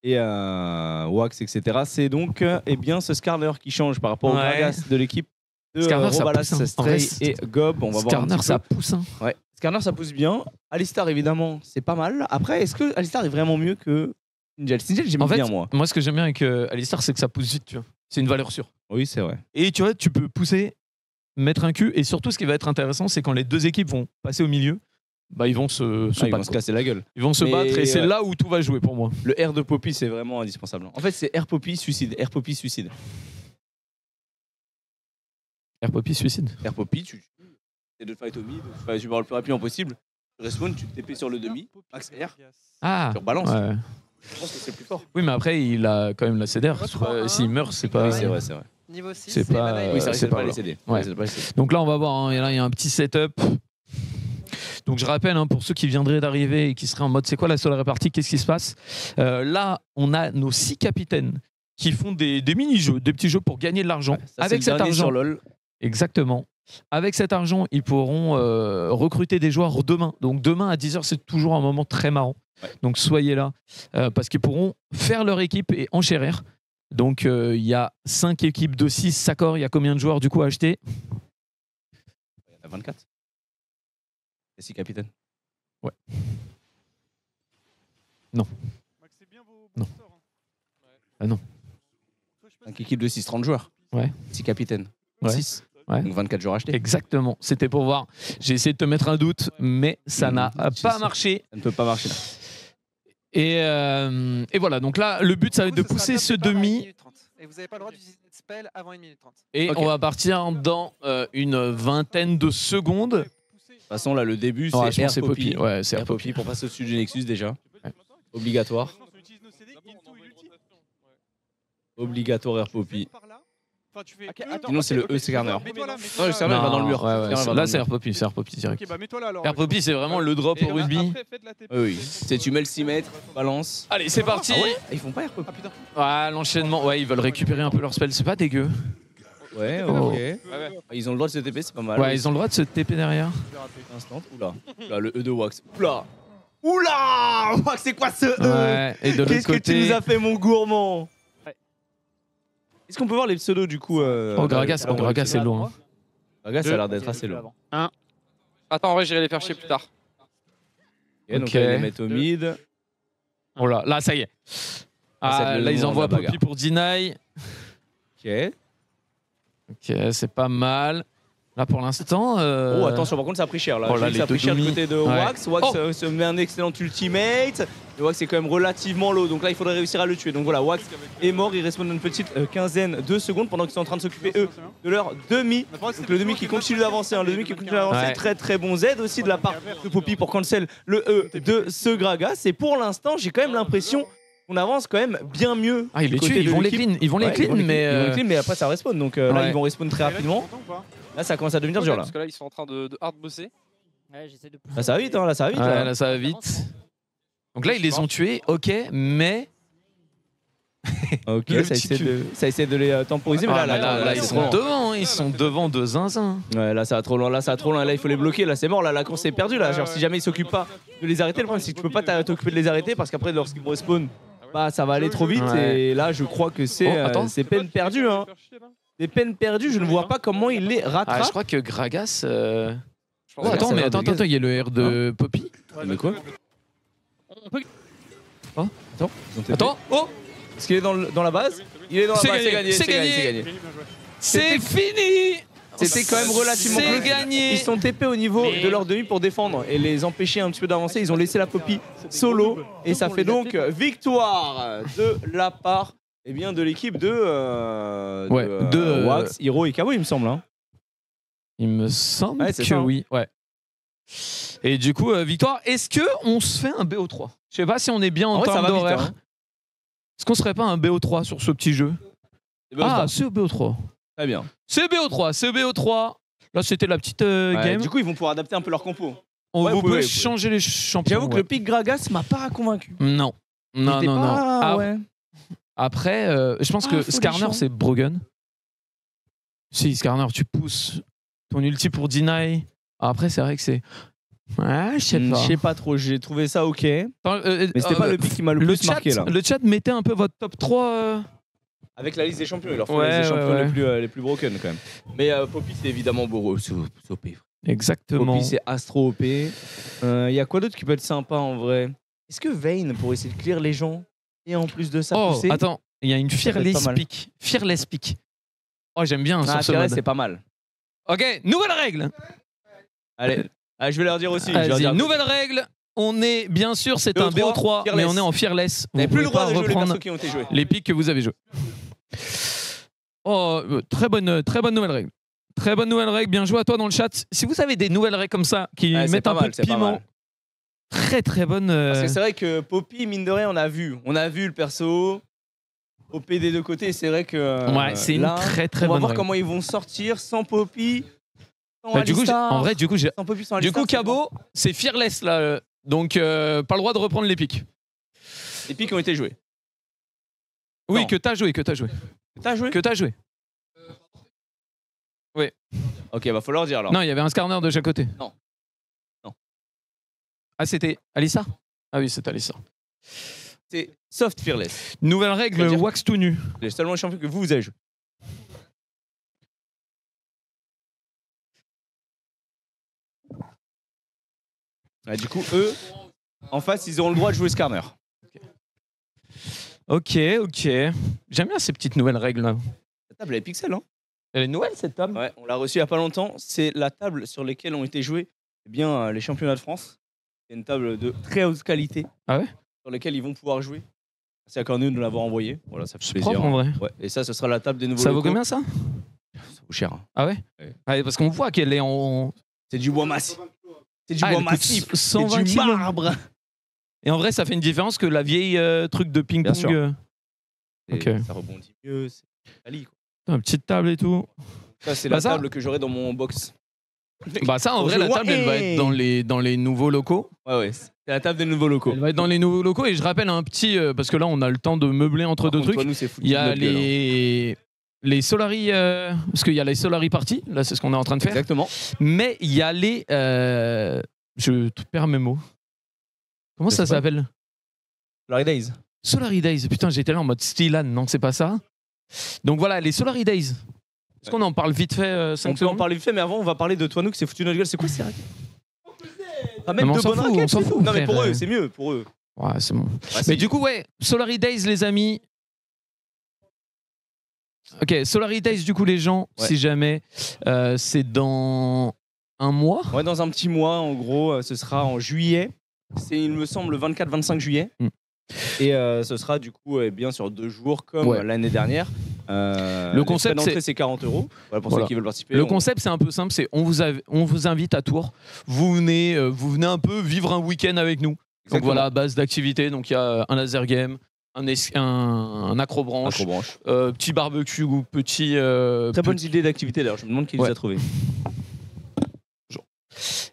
et Wax, etc., c'est donc eh bien ce Skarner qui change par rapport au Ouais. Gragas de l'équipe de Skarner, ça Robalas, pousse, hein. En Stray vrai, et Gob. On va voir un Skarner, petit ça peu. pousse. Hein. Ouais. Skarner, ça pousse bien. Alistar, évidemment, c'est pas mal. Après, est-ce que Alistar est vraiment mieux que Singel? Singel, j'aime En fait, bien, moi. ce que j'aime bien avec Alistar, c'est que ça pousse vite, tu vois. C'est une valeur sûre. Oui, c'est vrai. Et tu vois, tu peux pousser, mettre un cul, et surtout, ce qui va être intéressant, c'est quand les deux équipes vont passer au milieu, bah, ils vont se Ils battre. vont se casser la gueule. Ils vont se Mais battre, et c'est ouais. là où tout va jouer pour moi. Le R de Poppy, c'est vraiment indispensable. En fait, c'est R Poppy, suicide. R Poppy, suicide. Air Poppy suicide. R Poppy, tu essaies de fight au mid, tu vas le plus rapidement possible. Tu respawn, tu TP sur le demi, max R, Ah tu rebalances. ouais. Je pense que c'est le plus fort. Oui, mais après, il a quand même la CDR. S'il meurt, c'est pas. Oui, c'est vrai, c'est vrai. Niveau 6, C'est pas. Oui, ça c'est risque pas les pas CD. Ouais. Ça risque pas les CD. Donc là, on va voir. Hein, et là, il y a un petit setup. Donc je rappelle, hein, pour ceux qui viendraient d'arriver et qui seraient en mode c'est quoi la seule répartie, qu'est-ce qui se passe là, on a nos 6 capitaines qui font des mini-jeux, des petits jeux pour gagner de l'argent. Ça, Avec c'est le cet dernier argent. sur LoL. Exactement. Avec cet argent, ils pourront recruter des joueurs demain. Donc demain à 10h, c'est toujours un moment très marrant. Ouais. Donc soyez là parce qu'ils pourront faire leur équipe et enchérir. Donc il y a 5 équipes de 6, d'accord. Il y a combien de joueurs du coup à acheter? Il y en a 24. Et 6 capitaines. Ouais. Non. Non. Ah non. 5 équipes de 6, 30 joueurs. Ouais. 6 capitaines. Ouais. 6. Ouais. Donc 24 joueurs achetés. Exactement. C'était pour voir. J'ai essayé de te mettre un doute, mais ça n'a pas marché. Ça ne peut pas marcher. Et voilà. Donc là, le but, ça va être de pousser ce demi. Et vous n'avez pas le droit d'utiliser de spell avant 1 minute 30. Et Ok. on va partir dans une vingtaine de secondes. De toute façon, là, le début, Ouais, je c'est pense R que Poppy. Ouais, c'est R Air Poppy. Poppy pour passer au-dessus du Nexus déjà. Ouais. Obligatoire. Obligatoire R Poppy. Sinon, c'est le E, c'est Skarner. Non, le Skarner, il va dans le mur. Ouais, ouais, Skarner va dans là, le c'est mur. Air Poppy. C'est Air Poppy direct. Ok, bah mets-toi là alors. Air Poppy, c'est vraiment le drop au rugby. Oui, oui. C'est tu mets le 6 mètres, balance. Allez, c'est parti. Ah ouais, ils font pas R Poppy. Ah, l'enchaînement. Ouais, ils veulent récupérer un peu leur spell. C'est pas dégueu. Ouais, Oh. ok. Ils ont le droit de se TP, c'est pas mal. Ouais, ils ont le droit de se TP derrière. Instant. Oula. Là, le E de Wax. Oula. Oula. Wax, c'est quoi ce E? Ouais, et de l'autre Qu'est-ce que tu côté. nous as fait, mon gourmand? Est-ce qu'on peut voir les pseudos du coup Oh, Gragas, c'est loin. Gragas, ça a l'air d'être assez lourd. Attends, en vrai, j'irai les faire chier plus tard. Ok, donc Ok. là, ils les mettent au mid. Oh là, ça y est. c'est Ah, le là, ils moment de envoient la bagarre. Poppy pour Deny. Ok. Ok, c'est pas mal. Là, pour l'instant. Oh, attention, par contre, ça a pris cher là. Oh là, J'ai vu que ça a les pris cher du deux côté de demi. Wax. Wax Oh. se met un excellent ultimate. Le Wax est quand même relativement low, donc là, il faudrait réussir à le tuer. Donc voilà, Wax est mort. Il respawn dans une petite quinzaine de secondes pendant qu'ils sont en train de s'occuper, eux, de leur demi. Donc le demi qui continue d'avancer. Le demi qui continue d'avancer. Ouais. Très très bon Z aussi de la part de Poppy pour cancel le E de ce Gragas. Et pour l'instant, j'ai quand même l'impression qu'on avance quand même bien mieux. Ah, ils du les côté tuent, ils de vont les l'équipe. clean. Ils vont les Ouais, clean, mais. Ils vont les clean, mais après ça respawn. Donc là, Ouais. ils vont respawn très rapidement. Là, ça commence à devenir dur là. Parce que là, ils sont en train de hard bosser. Ouais, j'essaie de pousser. Là, ça va vite, hein, là, ça va vite. Ouais, là. là, ça va vite. Donc là, ils les ont tués, ok, mais. Ok, Le ça petit essaie de les temporiser, mais Ah, là, ils sont devant, hein, ils sont devant de zinzin. Ouais, là, ça va trop loin, là, ça va trop loin. Là, il faut les bloquer. Là, c'est mort. Là, la course est perdue. Là, genre, si jamais ils s'occupent pas de les arrêter, le problème, c'est que tu peux pas t'occuper de les arrêter parce qu'après, lorsqu'ils vont respawn, bah, ça va aller trop vite. Ouais. Et là, je crois que c'est Oh, attends. peine perdue. Hein. Des peines perdues. Je ne vois pas comment ils les Ah, rattrapent. je crois que Gragas. Oh, Ouais, attends, ça mais va, attends, Gragas. il y a le R de Poppy. Mais quoi On peut... Attends. ils ont TP. Attends, oh, Est-ce qu'il est dans la base? Il est dans la C'est base. gagné, C'est gagné. c'est gagné. c'est fini. C'était quand même relativement C'est close. gagné. Ils sont TP au niveau de leur demi pour défendre et les empêcher un petit peu d'avancer. Ils ont laissé la Poppy solo et ça fait donc victoire de la part de l'équipe de Wax, Hiro et Cabo, il me semble. Hein. Il me semble Ouais, c'est que ça, hein. oui. Ouais. Et du coup, victoire. Est-ce qu'on se fait un BO3 ? Je sais pas si on est bien en vrai, ça termes va vite, d'horaire. hein. Est-ce qu'on serait pas un BO3 sur ce petit jeu ? C'est BO3. Ah, c'est BO3. Très bien. C'est BO3, c'est BO3. Là, c'était la petite game. Du coup, ils vont pouvoir adapter un peu leur compo. On Ouais, vous vous pouvez, peut vous pouvez. changer les champions. J'avoue que le pic Gragas m'a pas convaincu. Non. Non, C'était non, non. pas- Ah, ouais. Après, je pense que Folichon. Skarner, c'est Brogan. Si, Skarner, tu pousses ton ulti pour deny. Après, c'est vrai que c'est. Ouais, je sais pas. Je sais pas trop, j'ai trouvé ça ok. Mais c'était pas le pic qui m'a le plus chat, marqué là. Le chat mettait un peu votre top 3. Avec la liste des champions, il leur faut Ouais, la liste des champions ouais. les plus broken quand même. Mais Poppy, c'est évidemment beau. C'est OP. Exactement. Poppy, c'est Astro OP. Il y a quoi d'autre qui peut être sympa en vrai? Est-ce que Vayne, pour essayer de clear les gens, et en plus de ça, Oh, pousser attends, il y a une Ça peut être Fearless pas mal. Pick. Fearless Pick. Oh, j'aime bien sur ce Fearless, mode. c'est pas mal. Ok, nouvelle règle. Allez, je vais leur dire aussi. je vais leur Vas-y, dire. nouvelle règle. On est, bien sûr, c'est un BO3, mais Fearless. on est en Fearless. Vous n'avez plus le droit pouvez de pas jouer les reprendre persos qui ont été joués. les pics que vous avez joués. Oh, très bonne nouvelle règle. Très bonne nouvelle règle. Bien joué à toi dans le chat. Si vous avez des nouvelles règles comme ça qui Ouais, c'est mettent pas un mal, peu de c'est pas piment, mal. très très bonne. Parce que c'est vrai que Poppy, mine de rien, on a vu le perso. OP des deux côtés, c'est vrai que. Ouais, c'est une là, très très on va bonne voir règle. comment ils vont sortir sans Poppy. Sans Bah, du coup, Alistar. en vrai, du coup, Sans Poppy, sans du Alistar, coup, c'est Cabo, c'est Fearless là. Donc, pas le droit de reprendre les pics. Les pics ont été joués. Oui, Non. que t'as joué, que t'as joué. T'as joué? Que t'as joué. Oui. Ok, va falloir dire alors. Non, il y avait un Skarner de chaque côté. Non. Non. Ah, c'était Alissa? Ah oui, c'était Alissa. C'est soft fearless. Nouvelle règle, C'est-à-dire- wax tout nu. C'est seulement les champions que vous avez joué. Ouais, du coup, eux, en face, ils auront le droit de jouer Skarner. Ok, ok. J'aime bien ces petites nouvelles règles là. La table, elle est pixel, hein? Elle est nouvelle cette table? Ouais, on l'a reçue il y a pas longtemps. C'est la table sur laquelle ont été joués les championnats de France. C'est une table de très haute qualité. Ah ouais? Sur laquelle ils vont pouvoir jouer. C'est à Cornu de nous l'avoir envoyé. Voilà, ça fait C'est plaisir. propre en vrai. Ouais. Et ça, ce sera la table des nouveaux Ça vaut locaux. combien ça? Ça vaut cher. Hein. Ah ouais? Ouais, parce qu'on voit qu'elle est en. C'est du bois massif. C'est du Ah, bois elle coûte massif. 120 C'est du kilos. marbre. Et en vrai, ça fait une différence que la vieille truc de Bien sûr. ping-pong. Et Ok. Ça rebondit mieux. C'est quali, quoi. Une petite table et tout. Ça, c'est Bah, la ça- table que j'aurai dans mon box. Bah ça, en vrai, la table, elle va être dans les nouveaux locaux. Ouais, ouais. C'est la table des nouveaux locaux. Elle va être dans les nouveaux locaux. Et je rappelle un petit, parce que là, on a le temps de meubler entre deux trucs. Toi, nous, c'est foutu Il y de a notre gueule, hein. les Solari, parce qu'il y a les Solari Party, là c'est ce qu'on est en train de faire. Exactement. Mais il y a les, je perds mes mots. Comment ça C'est pas- s'appelle? Solari Days. Solari Days. Putain, j'étais là en mode Stylan, non c'est pas ça. Donc voilà, les Solari Days. Est-ce qu'on en parle vite fait 5 On peut en secondes? parler vite fait, mais avant, on va parler de toi, nous, que c'est foutu de notre gueule. C'est quoi ces raquettes? Ah, même Mais on de s'en bonnes fout, raquettes, on s'en c'est fout, tout. Non, mais frère. pour eux, c'est mieux, pour eux. Ouais, c'est bon. Ouais, Mais si. du coup, ouais, Solari Days, les amis. Ok, Solari Days, du coup, les gens, Ouais. si jamais, c'est dans un mois. Ouais, dans un petit mois, en gros, ce sera en juillet. C'est, il me semble, le 24-25 juillet. Mm. Et ce sera du coup bien sur 2 jours, comme Ouais. l'année dernière. Le concept, les frais d'entrée, c'est- c'est 40 €. Voilà, pour Voilà. ceux qui veulent participer. Le on- concept, c'est un peu simple, c'est on vous invite à Tours. Vous venez un peu vivre un week-end avec nous. Donc Exactement. voilà, base d'activité. Donc il y a un laser game, un acrobranche, Acrobranche. petit barbecue ou petit. Très bonne idée d'activité d'ailleurs, je me demande qui Ouais. les a trouvés.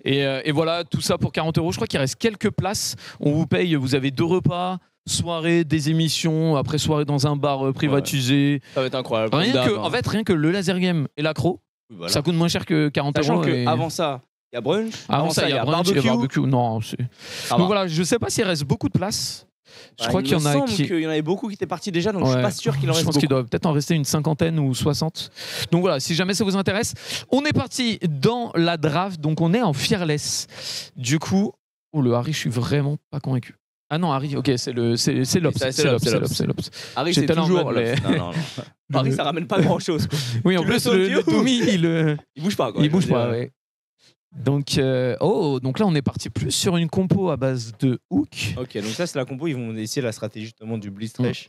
Et voilà, tout ça pour 40 €. Je crois qu'il reste quelques places. On vous paye, vous avez 2 repas, soirée, des émissions, après soirée dans un bar privatisé. Ça va être incroyable. Rien Dame, que, hein. en fait, rien que le laser game et l'accro, Oui, voilà. ça coûte moins cher que 40 Sachant €. et- qu'avant ça, il y a brunch. Avant ça, il y a brunch et barbecue. Non, c'est- Ça donc va. voilà, je sais pas s'il reste beaucoup de place. Je Bah, crois il qu'il y en me a semble qui. qu'il y en avait beaucoup qui étaient partis déjà, donc je suis Ouais. pas sûr qu'il en Je reste pense beaucoup. qu'il doit peut-être en rester une cinquantaine ou 60. Donc voilà, si jamais ça vous intéresse, on est parti dans la draft. Donc on est en fearless. Du coup, oh le Harry, je suis vraiment pas convaincu. Ah non, Harry, ok, c'est l'Ops. C'est l'Ops. Harry, c'est toujours. Non. Harry, ça ramène pas grand chose. Oui, en plus, le Tommy, il bouge pas. Il bouge pas, ouais. Donc, donc là, on est parti plus sur une compo à base de hook. Ok, donc ça, c'est la compo. Ils vont essayer la stratégie justement du Blitz Trash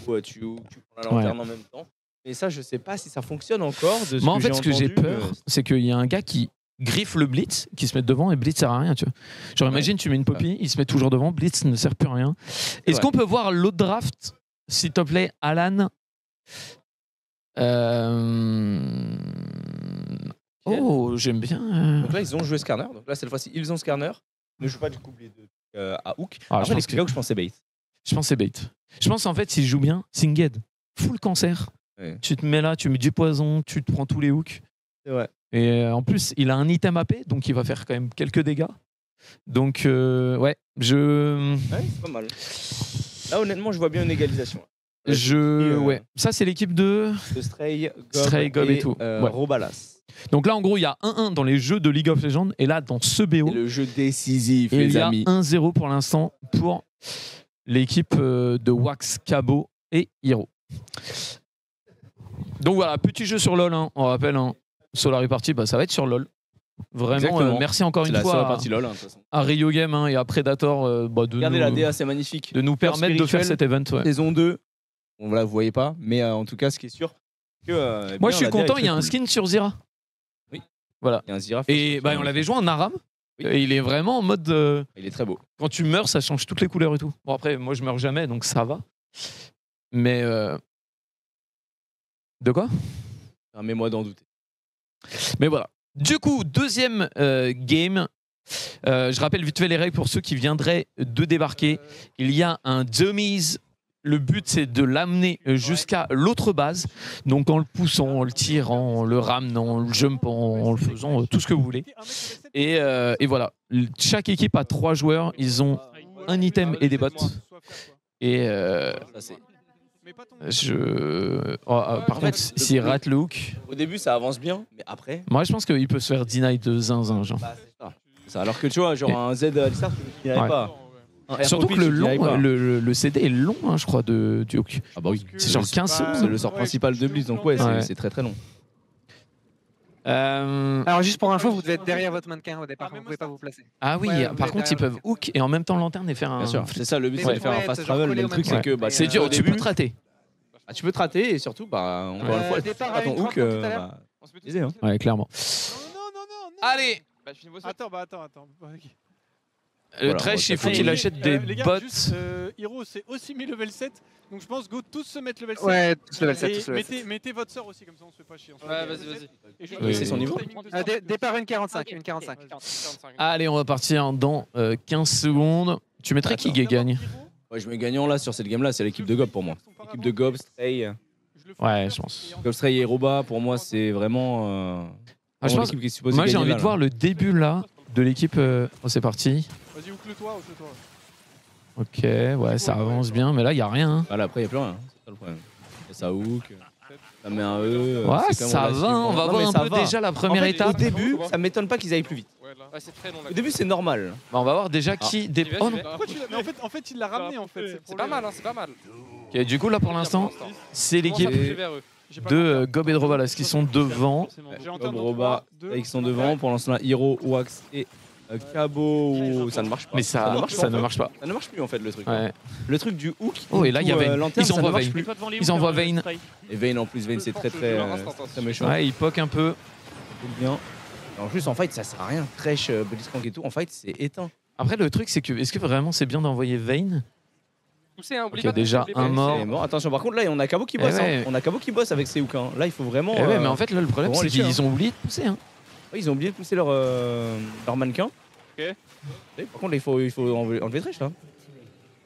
où tu prends la lanterne en même temps. Mais ça, je sais pas si ça fonctionne encore. Moi, en fait, ce que j'ai peur, c'est qu'il y a un gars qui griffe le Blitz, qui se met devant et Blitz sert à rien. Tu vois. Genre, imagine, tu mets une Poppy, il se met toujours devant, Blitz ne sert plus à rien. Est-ce qu'on peut voir l'autre draft, s'il te plaît, Alan? Oh, j'aime bien. Donc là, ils ont joué Skarner. Donc là, cette fois-ci, ils ont Skarner. Ne joue pas du coup à Hook. Ah, Après, je pense que c'est Bait. Je pense que c'est Bait. Je pense en fait, s'il joue bien, Singed, full cancer. Ouais. Tu te mets là, tu mets du poison, tu te prends tous les hooks. C'est vrai. Et en plus, il a un item AP, donc il va faire quand même quelques dégâts. Donc, ouais, c'est pas mal. Là, honnêtement, je vois bien une égalisation. Ouais. Ça, c'est l'équipe de Stray, Gob et tout. Robalas. Donc là, en gros, il y a 1-1 dans les jeux de League of Legends. Et là, dans ce BO, le jeu décisif, les amis. Il y a 1-0 pour l'instant pour l'équipe de Wax, Cabo et Hiro. Donc voilà, petit jeu sur LoL. On rappelle, Solari Party, ça va être sur LoL. Vraiment, merci encore une fois à Rio Game et à Predator regardez la DA, c'est magnifique. De nous permettre de faire cet event. Ouais. Saison 2, bon, là, vous voyez pas, mais en tout cas, ce qui est sûr, que moi, je suis content, il y a un skin sur Zira. Oui. Voilà. Il y a un Zira. Et on l'avait joué en Aram. Oui. Et il est vraiment en mode. Il est très beau. Quand tu meurs, ça change toutes les couleurs et tout. Bon, après, moi, je meurs jamais, donc ça va. Mais. De quoi? Mets-moi d'en douter. Mais voilà. Du coup, deuxième game. Je rappelle vite fait les règles pour ceux qui viendraient de débarquer. Il y a un dummies. Le but, c'est de l'amener jusqu'à l'autre base. Donc en le poussant, en le tirant, en le ramenant, en le jumpant, en le faisant, tout ce que vous voulez. Et voilà. Chaque équipe a 3 joueurs. Ils ont un item et des bots. Et par contre, s'il rate le hook... Au début, ça avance bien, mais après... Moi, je pense qu'il peut se faire deny de zinzin, genre. C'est ça. Alors que tu vois, genre un Z Alistar, tu n'y arrives pas. Surtout que le CD est long, je crois, du hook. Ah bah oui. C'est genre 15 secondes. C'est le sort principal de Blitz, donc ouais, c'est très très long. Alors juste pour info, vous devez être derrière votre mannequin au départ, vous ne pouvez pas vous placer. Ah oui, par contre, ils peuvent hook et en même temps lanterne et faire un... Bien sûr, c'est ça le but, c'est de faire un fast travel. Le truc, c'est que c'est dur, tu peux te rater. Tu peux te rater et surtout, encore une fois, à ton hook, ouais, clairement. Non. Allez. Attends. Le Thresh, il faut qu'il achète des bots. Hiro, c'est aussi mis level 7. Donc je pense go tous se mettre level 7. Ouais, tous level 7. Mettez votre sort aussi, comme ça on se fait pas chier. Ouais, vas-y. Oui, c'est son niveau. Départ 1.45. Allez, on va partir dans 15 secondes. Tu mettrais qui gagne? Ouais, je mets gagnant là sur cette game là, c'est l'équipe de Gob pour moi. L'équipe de Gob, Stray. Ouais, je pense. Gob, Stray et Roba, pour moi, c'est vraiment. Je pense, moi, j'ai envie de voir le début là de l'équipe. C'est parti. Vas-y, hook-le toi. Ok, ouais, ça avance bien, mais là, il n'y a rien. Voilà, après, il n'y a plus rien. C'est ça le problème. Ça hook, ça met un E. Ouais, ça va, on va voir un peu déjà la première étape. Au début, ça ne m'étonne pas qu'ils aillent plus vite. Ouais, c'est très long. Au début, c'est normal. On va voir déjà qui... Oh non. En fait, il l'a ramené en fait. C'est pas mal, c'est pas mal. Ok, du coup, là, pour l'instant, c'est l'équipe de Gob et de Robalas qui sont devant. Gob, Roba, qui sont devant. Pour l'instant, là, Hiro, Wax et Cabo, ça ne marche pas. Mais ça ne marche pas. Ça ne marche plus en fait le truc. Ouais. Le truc du hook. Oh, et là, il y a Vayne. Ils envoient Vayne. Ils envoient Vayne. Et Vayne en plus, Vayne c'est très méchant. Ouais, il poke un peu. Bien. En plus, en fight, ça sert à rien. Thresh, Blitzcrank et tout, en fight, c'est éteint. Après, le truc, c'est que est-ce que vraiment c'est bien d'envoyer Vayne? Il y a déjà un mort. Attention, par contre, là, on a Cabo qui bosse. On a Cabo qui bosse avec ses hooks. Là, il faut vraiment. Mais en fait, là, le problème, c'est qu'ils ont oublié de pousser. Oui, ils ont oublié de pousser leur mannequin. Ok. Par contre, il faut enlever Thresh là.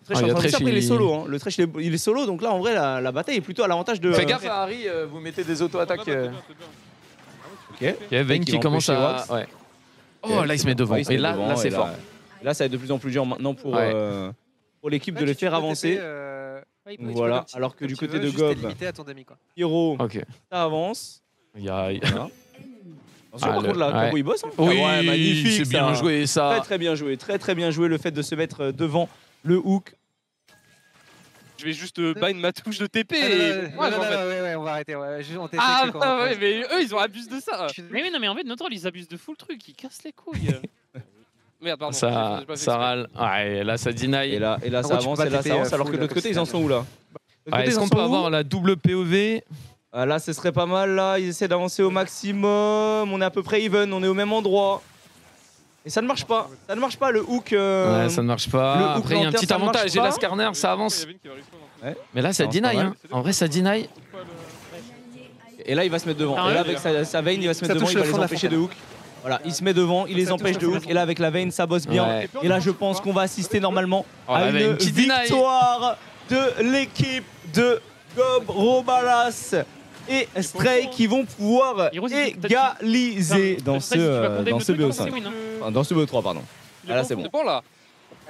Thresh, après, il est solo. Le Thresh, il est solo, donc là, en vrai, la bataille est plutôt à l'avantage de. Fais gaffe à Harry, vous mettez des auto-attaques. Ok. Vayne qui commence à. Ouais. Oh, là, il se met devant. Et là, c'est fort. Là, ça va être de plus en plus dur maintenant pour l'équipe de les faire avancer. Voilà. Alors que du côté de Gob, Hiro, ça avance. Par contre, là, Cabo, il bosse. Oui, magnifique. C'est bien joué, ça. Très bien joué. Très bien joué le fait de se mettre devant le hook. Je vais juste bind ma touche de TP et. Ouais, on va arrêter. On TP. Ah putain, ouais, mais eux ils ont abusé de ça. Mais oui, non, mais en fait, notre ils abusent de full truc, ils cassent les couilles. Merde, pardon. Ça râle. Ouais, là, ça deny. Et là, ça avance, alors que de l'autre côté, ils en sont où là? Est-ce qu'on peut avoir la double POV? Là, ce serait pas mal. Là, ils essaient d'avancer au maximum. On est à peu près even, on est au même endroit. Et ça ne marche pas. Ça ne marche pas, le hook. Ouais, ça ne marche pas. Après, il y a un petit avantage. Et là, là, Skarner, ça avance. Ouais. Mais là, ça deny. Hein. En vrai, ça deny. Et là, il va se mettre devant. Et là, avec sa vein, il va se mettre devant. Il va les empêcher de hook. Voilà, il se met devant, il les empêche de hook. Et là, avec la vein, ça bosse bien. Ouais. Et là, je pense qu'on va assister normalement à la une vein qui victoire de l'équipe de Gob, Robalas et Stray qui vont pouvoir égaliser dans ce BO5. Enfin, dans ce BO3, pardon. Ah là, c'est bon. C'est bon là.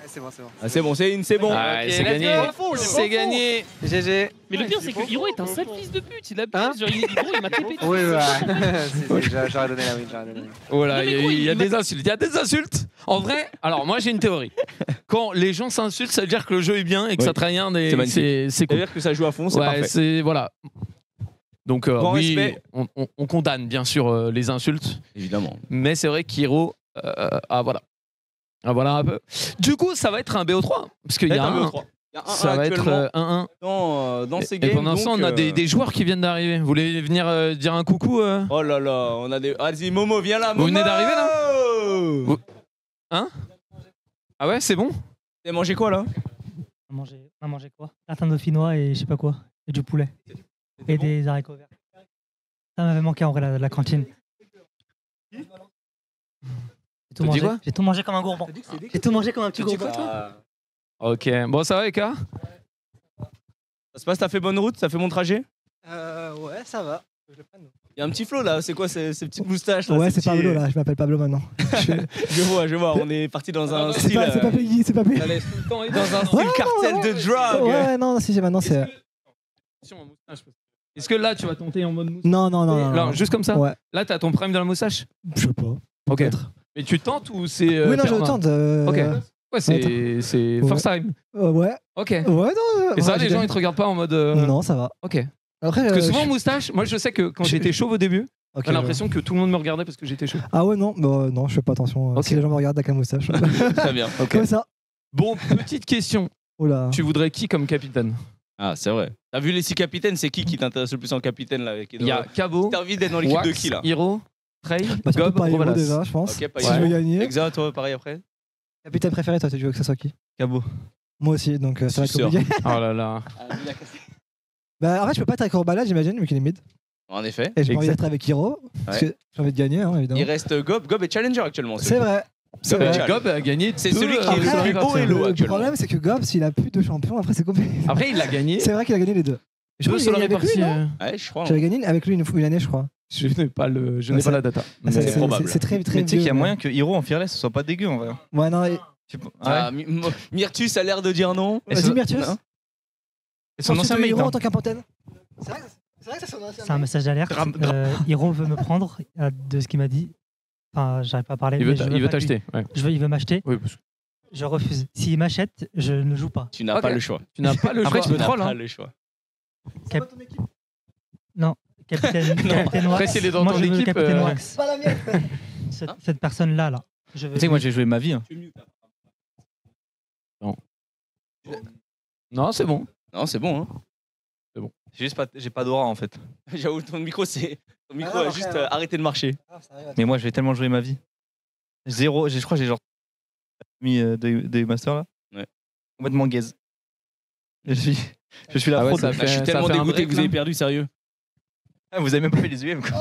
C'est bon. Ah, c'est bon, c'est bon. C'est gagné. C'est gagné. GG. Mais le pire, c'est que Hiro est un sale fils de pute, il abuse. Genre, Hiro, il m'a TP. Oui, j'aurais donné la win. Oh là, il y a des insultes. Il y a des insultes. En vrai, alors moi j'ai une théorie. Quand les gens s'insultent, ça veut dire que le jeu est bien et que ça traîne rien. C'est cool. Ça veut dire que ça joue à fond, c'est parfait. C'est voilà. Donc oui, respect. on condamne bien sûr les insultes. Évidemment. Mais c'est vrai qu'Hiro, voilà un peu. Du coup, ça va être un BO3 parce qu'il y a un. Ça va être 1-1 dans ces games. Et pendant ce temps, on a des joueurs qui viennent d'arriver. Vous voulez venir dire un coucou Oh là là, on a des. Vas-y, Momo, viens là. Vous venez d'arriver là Hein? Ah ouais, c'est bon? T'as mangé quoi là? On a mangé quoi? Gratin dauphinois et je sais pas quoi. Et du poulet. Et des haricots verts. Ça m'avait manqué en vrai la cantine. J'ai tout mangé comme un gourmand. J'ai tout mangé comme un petit gourmand. Ok, bon ça va Eka? Ça se passe, t'as fait bonne route? T'as fait mon trajet? Ouais, ça va. Il y a un petit flow là, c'est quoi ces petites moustaches là? Ouais, c'est Pablo là, je m'appelle Pablo maintenant. Je vois, on est parti dans un style. C'est pas Peggy, c'est pas Peggy. Dans un style cartel de drogue. Ouais, non, si j'ai maintenant c'est. Est-ce que là tu vas tenter en mode moustache? Non. Juste comme ça? Ouais. Là t'as ton prime dans la moustache? Je sais pas. Ok. Mais tu tentes ou c'est. Oui, non, je tente. Ok. Ouais, c'est first time. Ouais. Ok. Ouais, non. Et ça, les gens ils te regardent pas en mode. Non, ça va. Ok. Après, parce que souvent, moustache, moi je sais que quand j'étais chauve au début, okay, j'ai l'impression que tout le monde me regardait parce que j'étais chauve. Ah ouais, non, non, je fais pas attention. Si les gens me regardent avec la moustache. Très bien. Ok. Comme ça. Bon, petite question. Oula. Tu voudrais qui comme capitaine? Ah, c'est vrai. T'as vu les 6 capitaines, c'est qui t'intéresse le plus en capitaine là? Il y a Cabo. T'as envie d'être dans l'équipe de qui là? Hiro, Trey, Gob, Robalas déjà, je pense. Ok, si je veux gagner. Exa, toi, pareil après. Capitaine préféré, toi, tu veux que ça soit qui? Cabo. Moi aussi, donc ça va être compliqué. Oh là là. Bah, en fait, je peux pas être avec Robalas, j'imagine, vu qu'il est mid. En effet. Et j'ai envie d'être avec Hiro, parce que j'ai envie de gagner, hein, évidemment. Il reste Gob est challenger actuellement. C'est vrai. Gob a gagné. C'est celui qui est le plus haut elo actuellement. Le problème, c'est que Gob, s'il a plus de champions, après, c'est compliqué. Après, il l'a gagné. C'est vrai qu'il a gagné les deux. Je pense qu'il a gagné avec lui, non? Ouais, je crois. J'avais gagné avec lui une année, je crois. Je n'ai pas la data. C'est probable. C'est très très. Mais tu sais qu'il y a moyen que Hiro en fearless ce soit pas dégueu en vrai. Ouais, non. Myrtus a l'air de dire non. Vas-y, Myrtus. Et son ancien mate. Hiro en tant qu'importane. C'est vrai que c'est son ancien. C'est un message d'alerte. Hiro veut me prendre de ce qu'il m'a dit. Enfin, j'arrive pas à parler. Il veut t'acheter. Il veut m'acheter. Oui. Je refuse. S'il m'achète, je ne joue pas. Tu n'as pas le choix. Tu n'as pas le choix. Après, tu peux troll. Pas le choix. Non. Capitaine Wax. Après, s'il est dans ton équipe. Capitaine Wax. Pas la mienne. Cette personne-là, là. Tu sais que moi j'ai joué ma vie. Non, c'est bon. Non, c'est bon. C'est bon. J'ai pas d'aura en fait. J'avoue, ton micro a juste arrêté de marcher. Mais moi, j'ai tellement joué ma vie. Je crois que j'ai genre mis des masters là. Ouais. Complètement gaze. Je suis la fraude. Je suis tellement dégoûté que vous avez perdu, sérieux. Ah, vous avez même pas fait les UM quoi.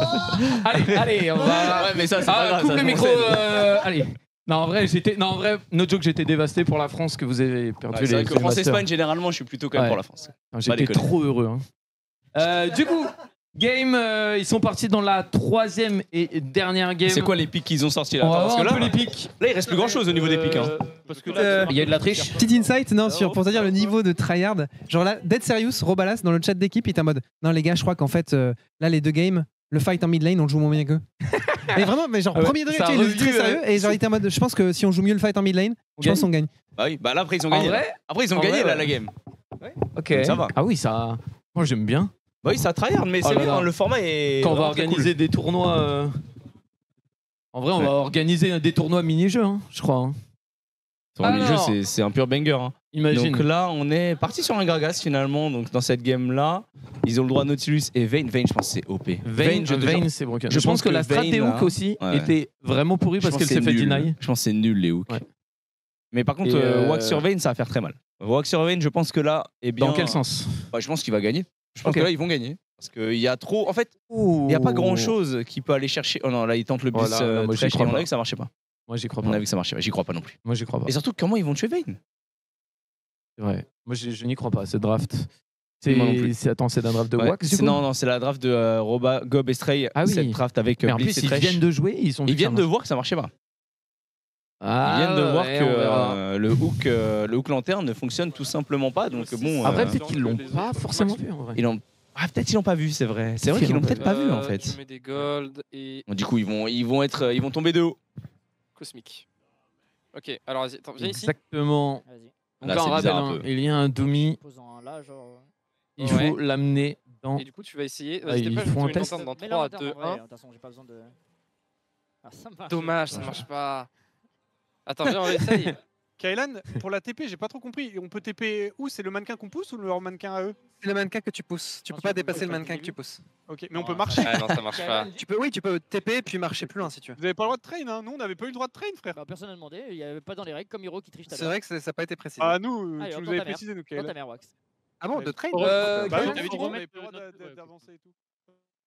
Allez, on va. Ouais, mais ça, c'est pas grave. Coupe le micro. Allez. Non, en vrai, no joke, j'étais dévasté pour la France que vous avez perdu les. C'est vrai que France-Espagne, généralement, je suis plutôt quand même pour la France. J'étais trop heureux. Du coup, game, ils sont partis dans la 3e et dernière game. C'est quoi les pics qu'ils ont sortis là? Parce que là, les pics. Là, il reste plus grand chose au niveau des pics. Parce que là, il y a de la triche. Petit insight, pour te dire le niveau de tryhard. Genre là, Dead Serious, Robalas, dans le chat d'équipe, il était en mode non, les gars, je crois qu'en fait, là, les deux games, le fight en mid lane, on le joue moins bien qu'eux. Mais vraiment, mais genre, Ah ouais, premier degré, ça tu a sais, il est revu, très sérieux. Et genre, il était en mode, je pense que si on joue mieux le fight en mid lane, je pense qu'on gagne. Bah oui, bah là après ils ont En gagné. vrai là. Après ils ont En gagné vrai, là ouais. la game. Ok. Donc ça va. Ah oui, ça. Moi j'aime bien. Bah oui, ça tryhard, mais Oh c'est là bien, là. le format est. Quand on va vraiment très organiser cool. des tournois. En vrai, on va organiser des tournois mini-jeux, hein, je crois. hein. Sur un mini-jeu, Alors, c'est un pur banger. Hein. Imagine. Donc là, on est parti sur un Gragas finalement. Donc dans cette game-là, ils ont le droit Nautilus et Vayne. Vayne, je pense que c'est OP. Vayne, c'est broken. Je pense que la strat des hooks aussi était vraiment pourrie parce qu'elle s'est fait deny. Je pense que c'est nul les hooks. Mais par contre, Et Wax sur Vayne, ça va faire très mal. Wax sur Vayne, je pense que là, eh bien. Dans quel sens? Bah, je pense qu'il va gagner. Je pense Ok. que là, ils vont gagner. Parce qu'il y a trop. En fait, il n'y a pas grand chose qui peut aller chercher. Oh non, là, ils tentent le blitz. Voilà, là, moi, j'y Thresh, crois et on a pas. vu que ça marchait pas. Moi j'y crois On a pas. vu que ça marchait pas. J'y crois pas non plus. Moi j'y crois pas. Et surtout, comment ils vont tuer Vayne? C'est vrai. Moi je n'y crois pas, ce draft. Moi non plus. Attends, c'est un draft de Ouais, Wax du coup non, non, c'est la draft de Roba, Gob et Stray. Ah oui. Cette draft avec Mais en Blitz plus, et ils Thresh. viennent de jouer, ils sont Ils viennent de voir que ça marchait pas. Ah, Ils viennent de voir ouais, que on verra. le hook lanterne ne fonctionne tout simplement pas. Donc bon. Après, peut-être qu'ils l'ont pas forcément vu en vrai. Peut-être qu'ils l'ont pas vu, c'est vrai. C'est vrai qu'ils l'ont peut-être pas vu en fait. Tu mets des gold et Bon, du coup, ils vont tomber de haut. cosmique. Ok, alors vas-y, attends, viens ici. Exactement. Donc Là, là, on c'est rappelle, bizarre un hein, peu. il y a un Domi. Il Ouais. faut l'amener dans. Et du coup, tu vas essayer. Ah, Vas-y, ils t'es prêt, je font te un mets une test. lanterne dans Mais 3, là, 2, ouais, 1. de toute façon, j'ai pas besoin de. Ah, ça marche. Dommage, ça marche pas. Attends, viens, on essaye. Kailan, pour la TP, j'ai pas trop compris. On peut TP où? C'est le mannequin qu'on pousse ou leur mannequin à eux? C'est le mannequin que tu pousses. Tu peux pas dépasser le mannequin que tu pousses. Ok, mais on peut marcher. Ah non, ça marche pas. Oui, tu peux TP puis marcher plus loin si tu veux. Vous avez pas le droit de train, hein? Nous, on n'avait pas eu le droit de train, frère. Bah, personne n'a demandé, il y avait pas dans les règles comme Hiro qui triche tout à C'est l'heure. vrai que ça n'a pas été précisé. Ah, nous, Allez, tu hop, nous dans avais ta mère. précisé, nous, Dans Kailan. ta mère, Wax. Ah bon, de train Bah oui, Kailan, t'avais dit faut qu'on remettre avait pas le notre- droit d'avancer et tout.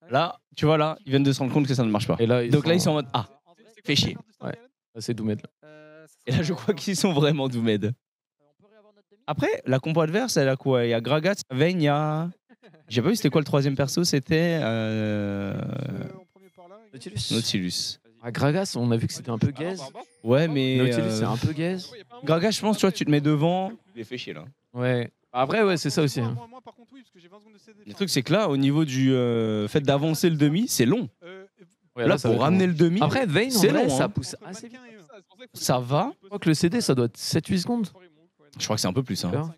Là, tu vois là, ils viennent de se rendre compte que ça ne marche pas. Et là, Donc là, ils sont en mode ah, fais chier. Ouais. Là, c'est Doomed. Et là, je crois qu'ils sont vraiment Doomed. Après, la compo adverse, elle a quoi? Il y a Gragas, Vayne, il y a. J'ai pas vu c'était quoi le troisième perso, c'était. Nautilus. Ah, Gragas, on a vu que c'était un peu gaze. Ouais, mais. Nautilus, c'est un peu gaze. Gragas, je pense, tu vois, tu te mets devant. Il est fait chier là. Ouais. Après, ouais, c'est ça aussi. hein. Le truc, c'est que là, au niveau du fait d'avancer le demi, c'est long. Ouais, là, ça va pour être ramener long. le demi, Après, Vayne, en c'est vrai, long. ça hein. pousse assez vite. Ça va. Je crois que le CD, ça doit être 7-8 secondes. Je crois que c'est un peu plus. Hein. D'accord.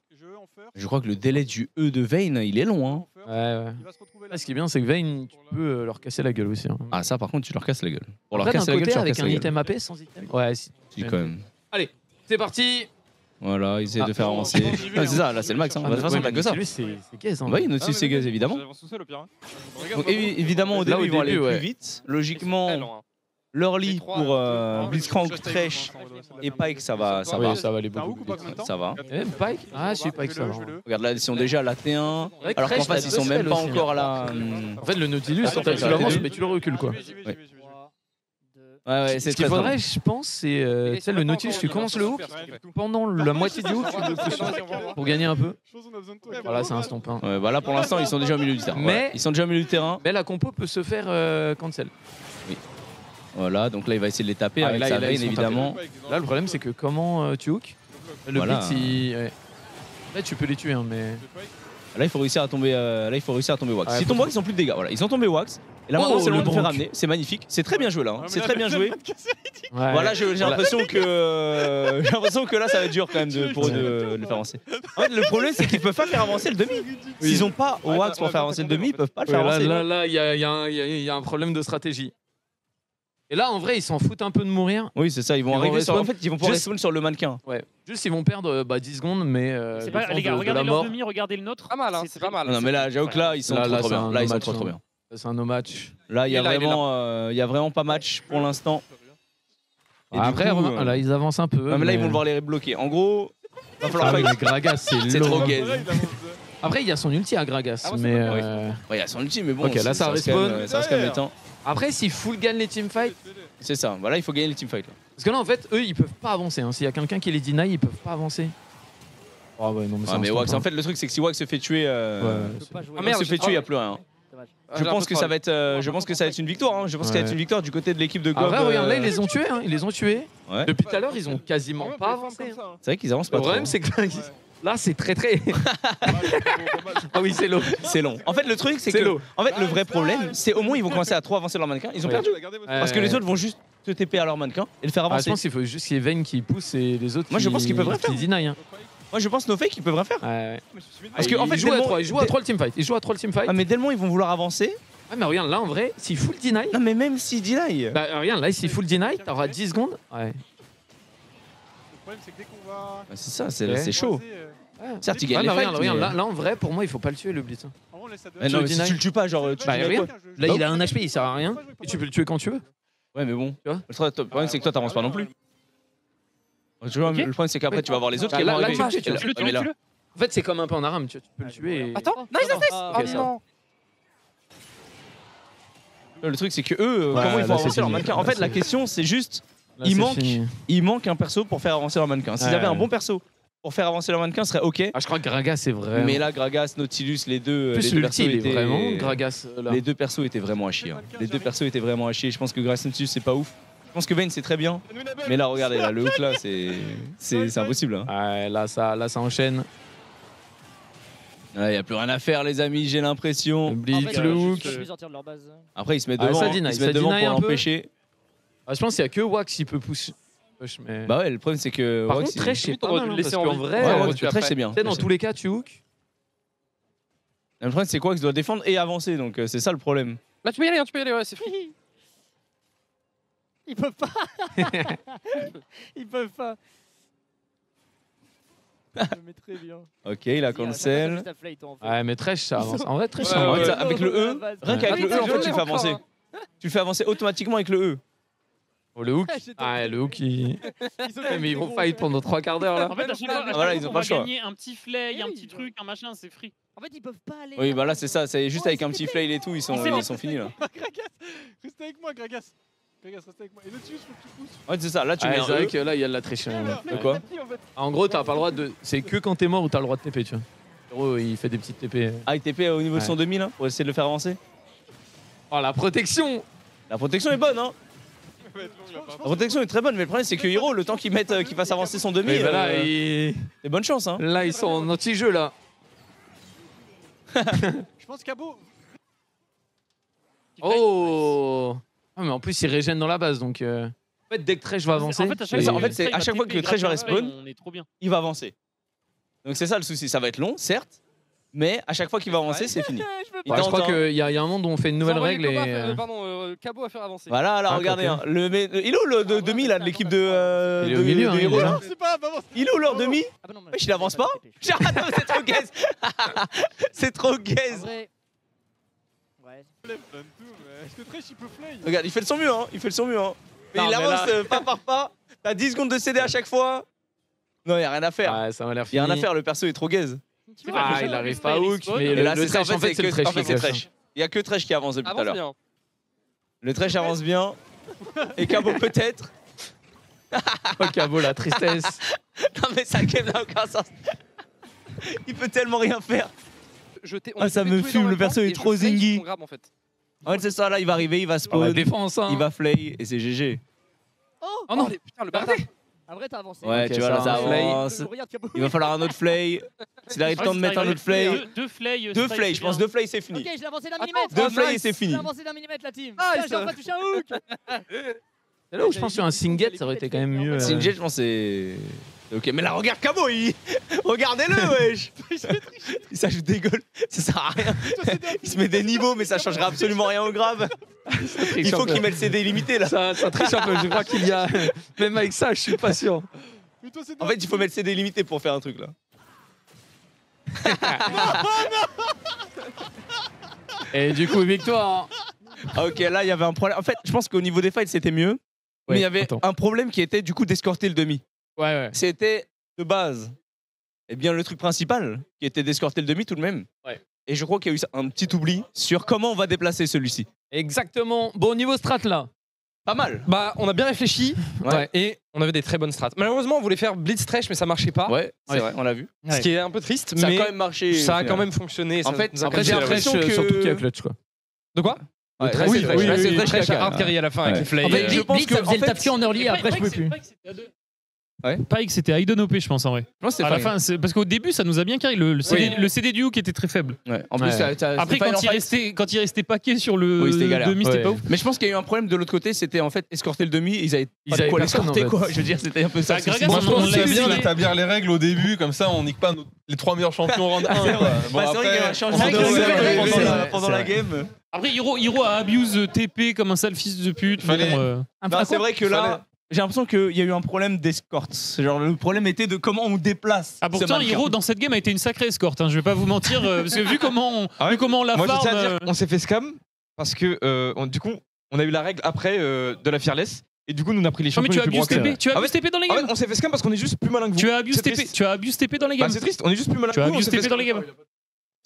Je crois que le délai du E de Vayne, il est long. Hein. Ouais, ouais. Là, ce qui est bien, c'est que Vayne, tu peux leur casser la gueule aussi. hein. Ah, ça, par contre, tu leur casses la gueule. Pour leur Après, d'un casser la gueule, côté, tu leur avec casses un la gueule. item AP, sans item. Ouais, si. Si, quand même. Allez, c'est parti. Voilà, ils essaient de faire avancer. Ah, c'est ça, là, c'est le max. Hein. De toute façon, t'as que ça. Nautilus, c'est gaze. hein. Bah, oui, Nautilus, c'est gaz, évidemment. Donc, évidemment, au Là, début, au ils vont aller début, plus ouais. vite. Logiquement, leur lit pour Blitzcrank, Thresh et Pike, ça va. Ça Oui, va. ça va aller beaucoup plus vite. Ça va. Et même Pike. Ah, je sais Pike, ça va. Regarde là, ils sont déjà à la T1. Alors qu'en Thresh, face, t'as ils sont deux même pas spells aussi, encore hein. à la. En fait, le Nautilus, Ah, tu l'avances, mais tu le recules, quoi. Ouais, c'est Ce qu'il très faudrait, simple. je pense, c'est tu sais, le Nautilus, tu commences le hook, pendant la moitié du hook, tu le pousses pour gagner un peu. Voilà, c'est un stomp. hein. Ouais, bah là, pour l'instant, ils sont déjà au milieu du terrain. Mais- Ouais, ils sont déjà au milieu du terrain. Mais la compo peut se faire cancel. Voilà, donc là, il va essayer de les taper Ah, avec là, sa ils Vayne, sont évidemment. tapés. Là, le problème, c'est que comment tu hook, le Voilà. blitz, ouais. Là, tu peux les tuer, hein, mais. Là, il faut réussir à tomber. Wax. Ouais, Si faut- tombe Wax, ils ont plus de dégâts. Voilà, ils ont tombé Wax. Et là, Oh, maintenant, c'est le le moment de faire bronc. ramener. C'est magnifique. C'est très bien joué là. hein. C'est très bien joué. Ouais. Voilà, j'ai l'impression que j'ai l'impression que là, ça va être dur quand même pour eux de le faire avancer. En fait, le problème, c'est qu'ils peuvent pas faire avancer le demi. S'ils ont pas Wax pour faire avancer le demi, ils peuvent pas le Ouais, faire avancer. là, il y a un problème de stratégie. Et là, en vrai, ils s'en foutent un peu de mourir. Oui, c'est ça. Ils vont Ils vont arriver sur. respawn. En fait, ils vont pouvoir Juste- respawn sur le mannequin. Ouais. Juste, ils vont perdre 10 secondes, mais. C'est les pas, chances les gars, de la regardez leur mort. demi, regardez le nôtre. Pas mal, hein, c'est pas mal. Non, mais là, j'avoue que là, ils sont Là, trop là, trop c'est bien. un Là, ils sont no-match, trop hein. bien. C'est un no match. Là, il y a vraiment pas match pour l'instant. Et du Après, coup, là, ils avancent un peu. Ouais, mais là, ils vont devoir les bloquer. En gros, va falloir Ah, fight. mais Gragas, c'est C'est long. trop gaze. Après, il y a son ulti à Gragas, Ah ouais, mais. Ouais, il y a son ulti, mais bon. Ok, là, ça reste quand respawn. même- ça reste quand même le temps. Après, s'il full gagne les teamfights. C'est ça. Voilà, il faut gagner le teamfight. Là. Parce que là, en fait, eux, ils peuvent pas avancer. hein. S'il y a quelqu'un qui les deny, ils peuvent pas avancer. Oh, ouais, non, mais, Ouais, mais Wax, en fait, le truc, c'est que si Wax se fait tuer, Ouais. Wax se fait tuer, il n'y a plus rien. Je pense que ça va être, une victoire. hein. Je pense que ça va être une victoire du côté de l'équipe de Gob. Ah, vrai, regarde, là, ils les ont tués. Hein. Ils les ont tués. Ouais. Depuis tout à l'heure, ils ont quasiment pas avancé. hein. C'est vrai qu'ils avancent pas Le trop. problème, c'est que là, c'est très très. Ah oui, c'est long. C'est long. En fait, le truc, c'est C'est que. long. En fait, le vrai problème, c'est au moins ils vont commencer à trop avancer leur mannequin. Ils ont perdu. Parce que les autres vont juste se TP à leur mannequin et le faire Ah, je avancer. pense qu'il faut juste qu'il y ait Vayne qui pousse et les autres Moi, je pense qu'ils peuvent rien faire. qui deny. Hein. Moi, je pense No Fake, ils peuvent rien faire. Ouais. Parce qu'en fait, il joue à Delmont- 3, il joue à 3 le teamfight. Il joue à 3 le teamfight. Ah, mais Delmont, ils vont vouloir avancer. Ouais, mais regarde, là en vrai, s'il full deny. Non, mais même s'ils deny. Bah, regarde, là, s'il full deny, t'auras 10 secondes. Ouais. Le problème, c'est que dès qu'on va. Bah, c'est ça, Ouais. c'est chaud. Certes, il Ouais, gagne mais les fights. regarde, mais- là, en vrai, pour moi, il faut pas le tuer le blitz. hein. On laisse ça Mais non, mais si tu le tues pas, genre. Tu Bah, mets regarde. quoi Là, il a un HP, il sert à rien. Et tu peux le tuer quand tu veux. Ouais, mais bon. Tu vois Le problème, c'est que toi, t'avances pas non plus. Tu vois, Ok. le problème, c'est qu'après, tu vas voir les autres Bah, qui là, vont là, arriver. tu le tues, Ouais, mais là- En fait, c'est comme un peu en arame, tu peux le tuer. Et... Attends, nice, nice, nice. Ok, Oh ça non. Le truc, c'est que eux, Ouais, comment ils là, vont c'est avancer leur fini. mannequin En Là, fait, la c'est- question, c'est juste, Là, il c'est fini. manque un perso pour faire avancer leur mannequin. S'ils Ouais. avaient un bon perso pour faire avancer leur mannequin, ce serait ok. Ah, je crois que Gragas, c'est vraiment. Mais là, Gragas, Nautilus, les deux. En plus, les deux l'ulti, persos il est étaient- vraiment Gragas là. Les deux persos étaient vraiment à chier. hein. Les deux persos étaient vraiment à chier. Je pense que Gragas Nautilus, c'est pas ouf. Je pense que Vayne, c'est très bien. Mais là, regardez, là, le hook, là, c'est impossible. hein. Ouais, là, ça enchaîne. Il n'y a plus rien à faire, les amis, j'ai l'impression. Le blitz, le hook. Après, ils se mettent Ah, devant, ça hein. deny, Ils se ça mettent devant deny pour un peu. l'empêcher. Ah, je pense qu'il y a que Wax qui peut pousser. Mais... Bah ouais, le problème, c'est que. Par Wax, contre, Thresh, c'est limite, pas on doit mal. le hein, laisser parce en qu'en vie. vrai, Ouais, tu ouais, vas Thresh, pas- c'est bien. Tu sais, dans Thresh, tous les cas, tu hook. Le problème, c'est quoi Wax doit défendre et avancer, donc c'est ça le problème. Là, tu peux y aller, hein, tu peux y aller, ouais, c'est free. Ils peuvent pas. Ils peuvent pas. Je me mets très bien. Ok, il a cancel. Ouais, mais Thresh, ça avance. En vrai, Thresh, Ouais, ça ouais, avance. ça, avec le E, rien qu'avec le E, en fait, tu le fais avancer. Tu le fais avancer automatiquement avec le E. Oh, le hook. Ah, le hook, il. Ouais, mais ils vont fight pendant 3 quarts d'heure là. En fait, à chaque fois, Voilà, ils ont on pas va le choix. gagner un petit flay, un petit truc, un machin, c'est free. En fait, ils peuvent pas aller. Oui, bah là, c'est ça. C'est juste avec un petit flail et tout, ils sont finis là. Gragas, reste avec moi, Gragas. Gragas, reste avec moi. Et Nautilus, faut que tu pousses. Ouais, c'est ça. Là, tu Ouais, mets c'est un vrai E. que là, il y a de la triche. De quoi En gros, t'as pas le droit de. C'est que quand t'es mort où t'as le droit de TP, tu vois. Gros, il fait des petites TP. Ah, il TP au niveau de Ouais. son demi là pour essayer de le faire avancer. Oh, la protection. La protection est bonne, hein. La protection est très bonne, mais le problème c'est que Hiro, le temps qu'il fasse avancer son demi, Mais voilà, il... et bonne chance, hein. Là, ils sont en anti-jeu là. Je pense Cabo. Oh. Ah, mais en plus, il régène dans la base donc. En fait, dès que Thresh va avancer. En fait, c'est à chaque fois que Thresh va respawn, on est trop bien. il va avancer. Donc c'est ça le souci, ça va être long, certes, mais à chaque fois qu'il va avancer, c'est fini. Il Ouais, je crois tente, qu'il y a un monde où on fait une nouvelle règle et. Cabo à faire avancer. Voilà, là, Ah, regardez. ok. Hein, il est où le demi là de l'équipe de. Il est au milieu, de hein, il Hiro, est là là. C'est pas, avance. Il est où leur demi Wesh, il avance pas Ah non, c'est trop gaze. C'est trop gaze. Ouais. Est-ce que Thresh il peut flay? Regarde, il fait de son mieux, hein. Il fait de son mieux, hein. Mais Non, il mais avance là- pas par pas. T'as 10 secondes de CD à chaque fois. Non, y a rien à faire. Ouais, ça m'a l'air Y fini. a rien à faire, le perso est trop gaze. Ah, il arrive pas à hook, mais Et le, là, le c'est ça, Thresh, en fait, c'est le Thresh. en fait, qui c'est casse. Thresh. Il y a que Thresh qui avance depuis tout à Avance l'heure. bien. Le Thresh avance bien. Et Cabo peut-être. Oh, Cabo, la tristesse. Non, mais ça game n'a aucun sens. Il peut tellement rien faire. Ah, ça me fume, le perso est trop zingy. En fait. En fait, c'est ça, là, il va arriver, il va Oh, la spawn. défense, hein. Il va flay et c'est GG. Oh non. Putain, le bâtard. En vrai, t'as avancé. Ouais, Ok, tu vois, là, ça ça va, flay. avance. Regarde, Cabo. Il va falloir un autre flay. S'il arrive le temps de mettre un autre flay. Deux flay. Deux flay, je pense, deux flay, c'est fini. Ok, je l'ai avancé d'un millimètre. Deux flay et c'est Je fini. l'ai avancé d'un millimètre, la team. Putain, j'ai enfin touché un hook. C'est là où je pense qu'un Singed, ça aurait été quand même mieux. C'est une jet, je pense, c'est. Ok, mais là, regarde Cabo, il. Regardez-le, wesh. Il s'ajoute des goals, ça sert à rien. Il se met des niveaux, mais ça changera absolument rien au grave. Il faut qu'il mette ses CD illimité là. Ça triche un peu, je crois qu'il y a. Même avec ça, je suis pas sûr. En fait, il faut mettre CD illimité pour faire un truc là. Et du coup, victoire. Ah, ok, là, il y avait un problème. En fait, je pense qu'au niveau des fights, c'était mieux. Mais il y avait attends. un problème qui était du coup d'escorter le demi. Ouais. C'était de base, eh bien, le truc principal qui était d'escorter le demi tout de même. Ouais. Et je crois qu'il y a eu un petit oubli sur comment on va déplacer celui-ci. Exactement. Bon, niveau strat là. Pas mal. Bah, on a bien réfléchi Ouais. et on avait des très bonnes strats. Malheureusement, on voulait faire Blitz Thresh, mais ça marchait pas. Ouais, c'est vrai, on l'a vu. Ce qui est un peu triste, Ça a mais quand même marché. ça a au quand final. même fonctionné. En ça fait, nous a après, pas j'ai fait l'impression la- que- Surtout qu'il y a clutch quoi. De quoi Ouais, Thresh, Oui, c'est oui, Thresh. oui, Là, c'est oui, Thresh Thresh qui a- a hard carry à la fin Ouais. avec le flay. En fait, je pense Blitz, que ça faisait en le fait, tap en early, après je peux plus. C'est à deux. Pareil que c'était Aiden OP, je pense en vrai. À la fin, parce qu'au début, ça nous a bien carré. Le CD du Hook était très faible. En plus, après, quand il restait paquet sur le demi, c'était pas ouf. Mais je pense qu'il y a eu un problème de l'autre côté, c'était en fait escorter le demi, ils avaient pas de quoi l'escorter quoi. Je veux dire, c'était un peu ça. Moi, je pense que c'est bien d'établir les règles au début, comme ça, on nique pas les 3 meilleurs champions round 1. Bon, c'est vrai qu'il y a un changement pendant la game. Après, Hiro a abuse TP comme un sale fils de pute. C'est vrai que là. J'ai l'impression qu'il y a eu un problème d'escorte. Genre, le problème était de comment on déplace. Ah, pourtant, Hiro dans cette game a été une sacrée escorte. Je vais pas vous mentir, parce que vu comment on l'a Moi, je tiens à farm. dire, on s'est fait scam parce que du coup, on a eu la règle après de la Fearless. Et du coup, nous on a pris les champions. Mais tu as abuse TP, tu as abuse TP dans les games. On s'est fait scam parce qu'on est juste plus malin que vous. Tu as abuse TP dans les games. C'est triste, on est juste plus malin que Tu vous. as abuse TP dans les games.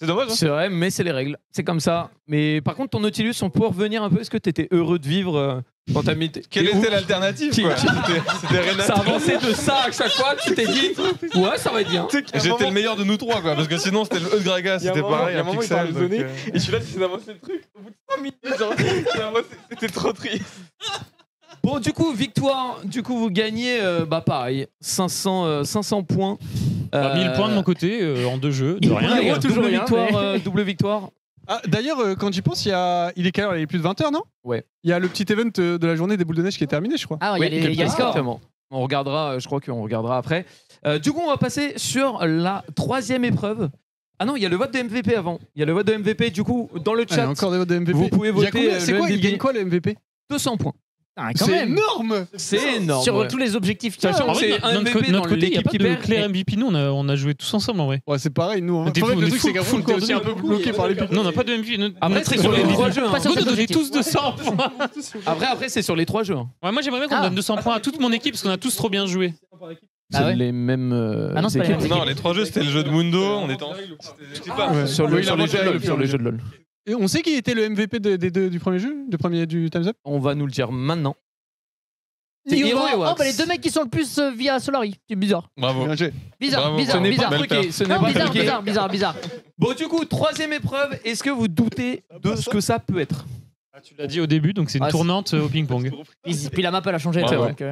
C'est dommage. C'est vrai, mais c'est les règles. C'est comme ça. Mais par contre, ton Nautilus, on peut revenir un peu. Est-ce que t'étais heureux de vivre quand t'as mis. Quelle était l'alternative quoi? C'était Renata. Ça avançait de ça à chaque fois. Tu t'es dit, ouais, ça va être bien. J'étais le meilleur de nous 3 quoi, parce que sinon c'était le Gragas, c'était pareil. Il y a un moment, il parlait de donner. Et celui-là, il s'est avancé le truc. Au bout de 3 minutes, c'était trop triste. Bon, du coup, victoire. Du coup, vous gagnez, pareil, 500 points. 1000 points de mon côté en 2 jeux. De rien. Toujours victoire, double victoire. Ah, d'ailleurs, quand j'y pense, il est quelle heure? Il est plus de 20h, non? Ouais. Il y a le petit event de la journée des boules de neige qui est terminé, je crois. Ah, il y a les scores. Exactement. On regardera, je crois qu'on regardera après. Du coup, on va passer sur la 3e épreuve. Ah non, il y a le vote de MVP avant. Il y a le vote de MVP. Du coup, dans le chat, encore des votes de MVP. vous pouvez voter. C'est quoi? Il gagne quoi le MVP? 200 points. C'est énorme! C'est énorme. Sur tous les objectifs. Sachant que c'est un MVP dans côté, il n'y a l'équipe pas qui de perd. clair MVP. Nous, on a joué tous ensemble en vrai. Ouais, c'est pareil, nous. On était Le truc, full- c'est qu'après, full on était aussi un peu coordonnés. bloqué par les pics. Non, on n'a pas de MVP. Après, c'est sur les 3 jeux. Pas sur Vous cet donnez objectif. tous 200 points. Après, c'est sur les 3 jeux. Ouais, moi, j'aimerais bien qu'on donne 200 points à toute mon équipe parce qu'on a tous trop bien joué. C'est les mêmes. Ah non, c'est pas les mêmes. Non, les 3 jeux c'était le jeu de Mundo, on était en. Sur les jeux de LoL. Et on sait qui était le MVP des deux du premier jeu? Du Time's Up? On va nous le dire maintenant. C'est Hiro et Wax. Les deux mecs qui sont le plus via Solari. C'est bizarre. Bravo. Bizarre. Ce n'est pas truqué. Ce n'est pas truqué. Bizarre. Bon, du coup, 3e épreuve. Est-ce que vous doutez de ce que ça peut être? Tu l'as dit au début, donc c'est une tournante au ping-pong. Puis la map, elle a changé. Ouais, donc,